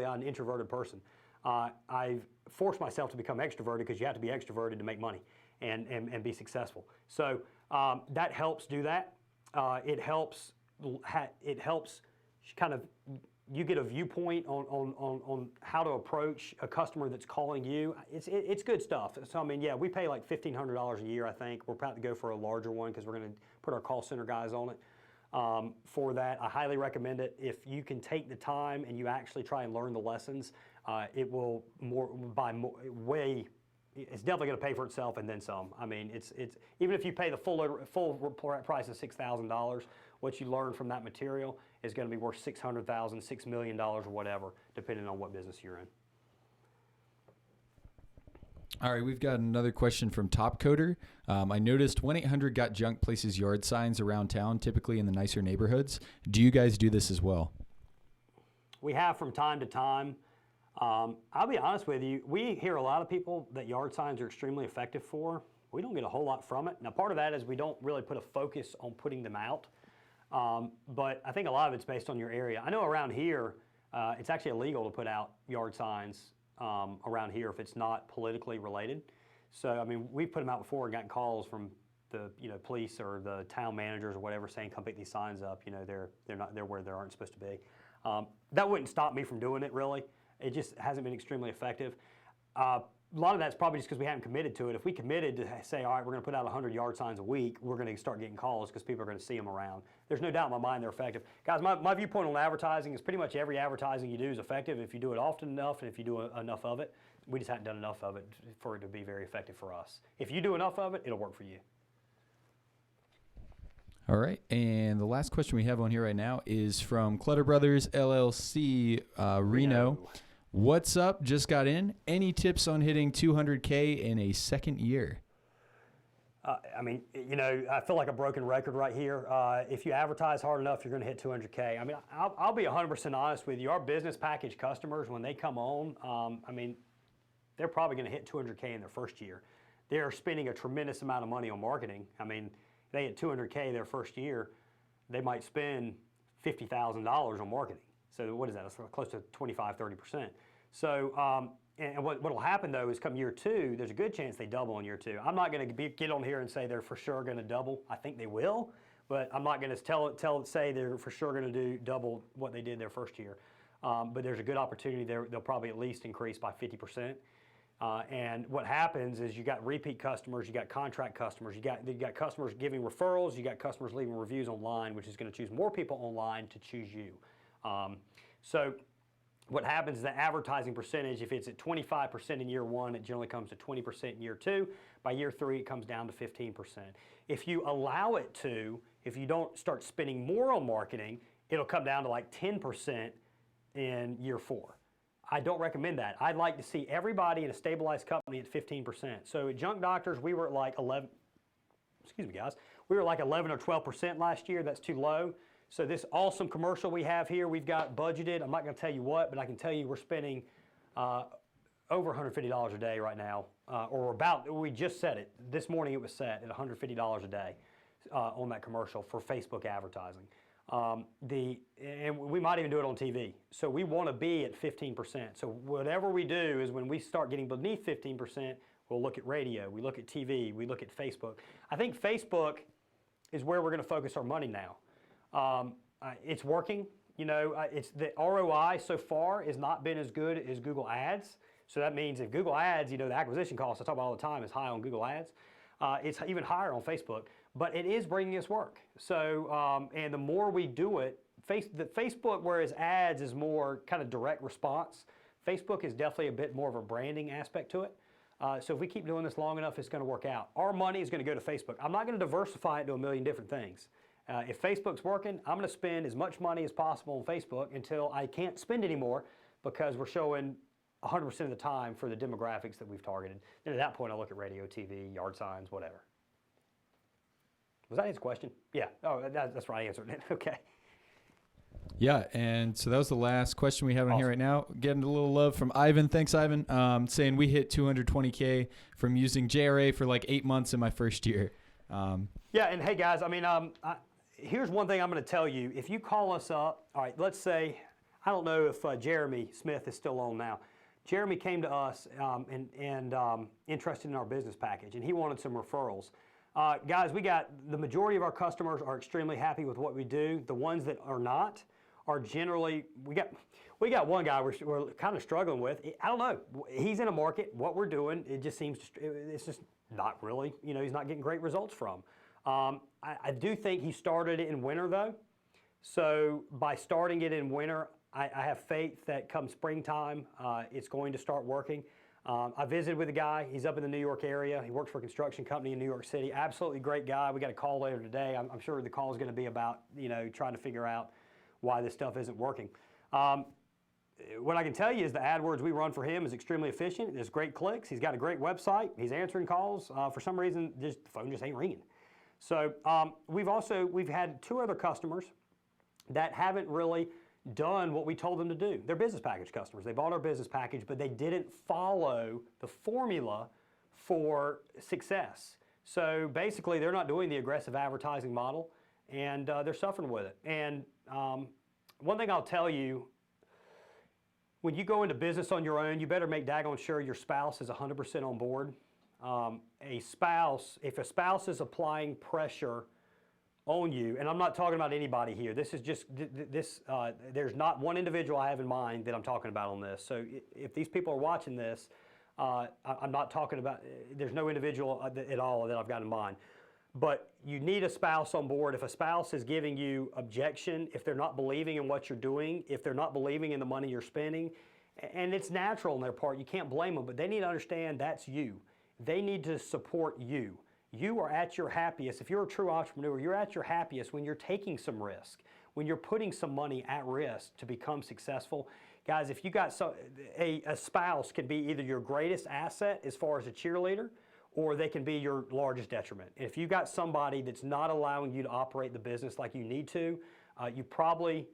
an introverted person. I've forced myself to become extroverted, because you have to be extroverted to make money and be successful. So that helps do that. It helps kind of, you get a viewpoint on how to approach a customer that's calling you. It's good stuff. So I mean, yeah, we pay like $1,500 a year, I think. We're about to go for a larger one, because we're going to put our call center guys on it. For that, I highly recommend it. If you can take the time and you actually try and learn the lessons, it will it's definitely going to pay for itself and then some. I mean, it's even if you pay the full price of $6,000, what you learn from that material is going to be worth $600,000, $6 million, or whatever, depending on what business you're in. All right, we've got another question from Top Coder. I noticed 1-800-GOT-JUNK places yard signs around town, typically in the nicer neighborhoods. Do you guys do this as well? We have from time to time. I'll be honest with you, we hear a lot of people that yard signs are extremely effective for. We don't get a whole lot from it. Now, part of that is we don't really put a focus on putting them out. But I think a lot of it's based on your area. I know around here, it's actually illegal to put out yard signs around here if it's not politically related. So, I mean, we've put them out before and gotten calls from the police or the town managers or whatever saying, come pick these signs up. They're where they aren't supposed to be. That wouldn't stop me from doing it, really. It just hasn't been extremely effective. A lot of that's probably just because we haven't committed to it. If we committed to say, all right, we're going to put out 100 yard signs a week, we're going to start getting calls because people are going to see them around. There's no doubt in my mind they're effective. Guys, my viewpoint on advertising is pretty much every advertising you do is effective if you do it often enough and if you do enough of it. We just haven't done enough of it for it to be very effective for us. If you do enough of it, it'll work for you. All right, and the last question we have on here right now is from Clutter Brothers LLC, Reno. What's up? Just got in. Any tips on hitting 200K in a second year? I mean, I feel like a broken record right here. If you advertise hard enough, you're going to hit 200K. I mean, I'll be 100% honest with you. Our business package customers, when they come on, I mean, they're probably going to hit 200K in their first year. They're spending a tremendous amount of money on marketing. I mean, they hit 200K their first year, they might spend $50,000 on marketing. So what is that? That's close to 25-30%. So, and what will happen though is come year two, there's a good chance they double in year two. I'm not going to get on here and say they're for sure going to double. I think they will, but I'm not going to say they're for sure going to do double what they did their first year. But there's a good opportunity there. They'll probably at least increase by 50%. And what happens is you got repeat customers, you got contract customers, you got customers giving referrals, you got customers leaving reviews online, which is going to choose more people online to choose you. So what happens is the advertising percentage, if it's at 25% in year one, it generally comes to 20% in year two. By year three, it comes down to 15%. If you allow it to, if you don't start spending more on marketing, it'll come down to like 10% in year four. I don't recommend that. I'd like to see everybody in a stabilized company at 15%. So at Junk Doctors, we were at like 11, excuse me guys, we were like 11 or 12% last year. That's too low. So this awesome commercial we have here, we've got budgeted. I'm not going to tell you what, but I can tell you we're spending over $150 a day right now, we just set it. This morning it was set at $150 a day on that commercial for Facebook advertising. And we might even do it on TV. So we want to be at 15%. So whatever we do is when we start getting beneath 15%, we'll look at radio, we look at TV, we look at Facebook. I think Facebook is where we're going to focus our money now. It's working. It's the ROI so far has not been as good as Google Ads. So that means if Google Ads, the acquisition cost I talk about all the time is high on Google Ads. It's even higher on Facebook, but it is bringing us work. So, and the more we do it, Facebook, whereas ads is more kind of direct response, Facebook is definitely a bit more of a branding aspect to it. So if we keep doing this long enough, it's going to work out. Our money is going to go to Facebook. I'm not going to diversify it to a million different things. If Facebook's working, I'm going to spend as much money as possible on Facebook until I can't spend anymore because we're showing 100% of the time for the demographics that we've targeted. Then at that point, I look at radio, TV, yard signs, whatever. Was that his question? Yeah. Oh, that's right. I answered it. Okay. Yeah, and so that was the last question we have on here right now. Getting a little love from Ivan. Thanks, Ivan. Saying we hit 220K from using JRA for like 8 months in my first year. Yeah, and hey guys, I mean, here's one thing I'm going to tell you. If you call us up, all right, let's say, I don't know if Jeremy Smith is still on now. Jeremy came to us and interested in our business package, and he wanted some referrals. Guys, we got the majority of our customers are extremely happy with what we do. The ones that are not are generally, we got one guy we're kind of struggling with. I don't know. He's in a market. What we're doing, it just seems it's just not really. You know, he's not getting great results from. I do think he started it in winter though. So by starting it in winter, I have faith that come springtime, it's going to start working. I visited with a guy. He's up in the New York area. He works for a construction company in New York City. Absolutely great guy. We got a call later today. I'm sure the call is going to be about, you know, trying to figure out why this stuff isn't working. What I can tell you is the AdWords we run for him is extremely efficient. There's great clicks. He's got a great website. He's answering calls. For some reason, the phone just ain't ringing. So we've had 2 other customers that haven't really done what we told them to do. They're business package customers. They bought our business package, but they didn't follow the formula for success. So basically, they're not doing the aggressive advertising model, and they're suffering with it. And one thing I'll tell you, when you go into business on your own, you better make daggone sure your spouse is 100% on board. If a spouse is applying pressure on you, and I'm not talking about anybody here. This is just there's not one individual I have in mind that I'm talking about on this. So if these people are watching this, I'm not talking about. There's no individual at all that I've got in mind. But you need a spouse on board. If a spouse is giving you objection, if they're not believing in what you're doing, if they're not believing in the money you're spending, and it's natural on their part, you can't blame them. But they need to understand that's you. They need to support you. You are at your happiest. If you're a true entrepreneur, you're at your happiest when you're taking some risk, when you're putting some money at risk to become successful. Guys, if you got a spouse can be either your greatest asset as far as a cheerleader, or they can be your largest detriment. If you got somebody that's not allowing you to operate the business like you need to, you probably,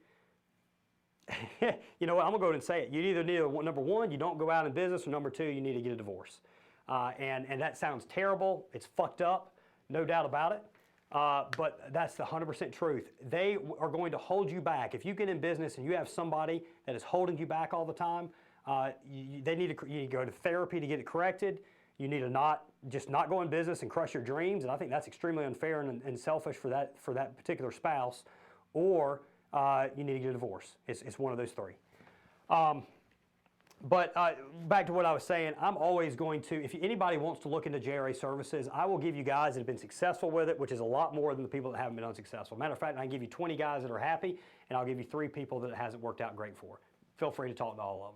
you know what, I'm gonna go ahead and say it. You either need, number one, you don't go out in business, or number two, you need to get a divorce. And that sounds terrible. It's fucked up, no doubt about it. But that's the 100% truth. They are going to hold you back. If you get in business and you have somebody that is holding you back all the time, you need to go to therapy to get it corrected. You need to not go in business and crush your dreams. And I think that's extremely unfair and selfish for that particular spouse. Or you need to get a divorce. It's one of those 3. But back to what I was saying, I'm always going to, if anybody wants to look into JRA services, I will give you guys that have been successful with it, which is a lot more than the people that haven't been unsuccessful. Matter of fact, I can give you 20 guys that are happy, and I'll give you 3 people that it hasn't worked out great for. Feel free to talk to all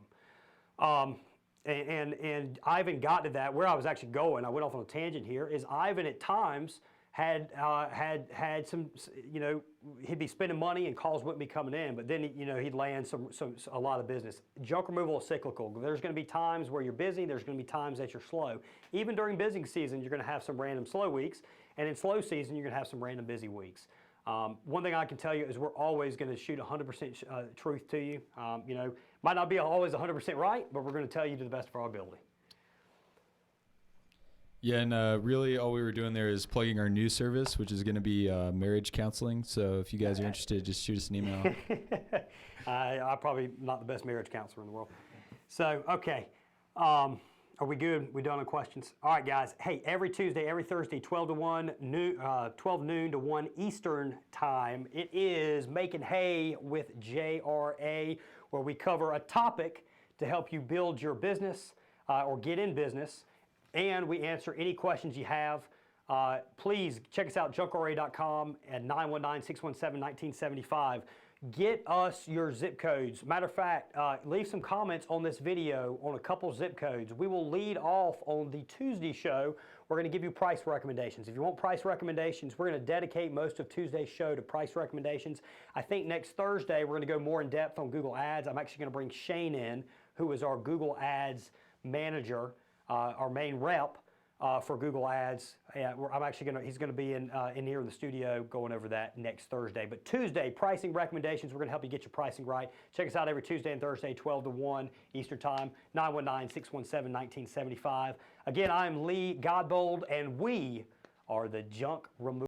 of them. And Ivan got to that, where I was actually going, I went off on a tangent here, is Ivan at times had some, you know, he'd be spending money and calls wouldn't be coming in, but then he'd land a lot of business. Junk removal is cyclical. There's going to be times where you're busy. There's going to be times that you're slow. Even during busy season, you're going to have some random slow weeks, and in slow season, you're going to have some random busy weeks. One thing I can tell you is we're always going to shoot 100% truth to you. Might not be always 100% right, but we're going to tell you to the best of our ability. Yeah, and really all we were doing there is plugging our new service, which is going to be marriage counseling. So if you guys are interested, just shoot us an email. I'm probably not the best marriage counselor in the world. So, okay. Are we good? We done on questions? All right, guys. Hey, every Tuesday, every Thursday, 12 noon to 1 Eastern time, it is Making Hay with JRA, where we cover a topic to help you build your business or get in business. And we answer any questions you have. Please check us out, JunkRA.com at 919-617-1975. Get us your zip codes. Matter of fact, leave some comments on this video on a couple zip codes. We will lead off on the Tuesday show. We're going to give you price recommendations. If you want price recommendations, we're going to dedicate most of Tuesday's show to price recommendations. I think next Thursday we're going to go more in depth on Google Ads. I'm actually going to bring Shane in, who is our Google Ads manager, our main rep for Google Ads. I'm actually he's going to be in here in the studio going over that next Thursday. But Tuesday, pricing recommendations. We're going to help you get your pricing right. Check us out every Tuesday and Thursday, 12 to 1 Eastern Time, 919-617-1975. Again, I'm Lee Godbold, and we are the Junk Removal.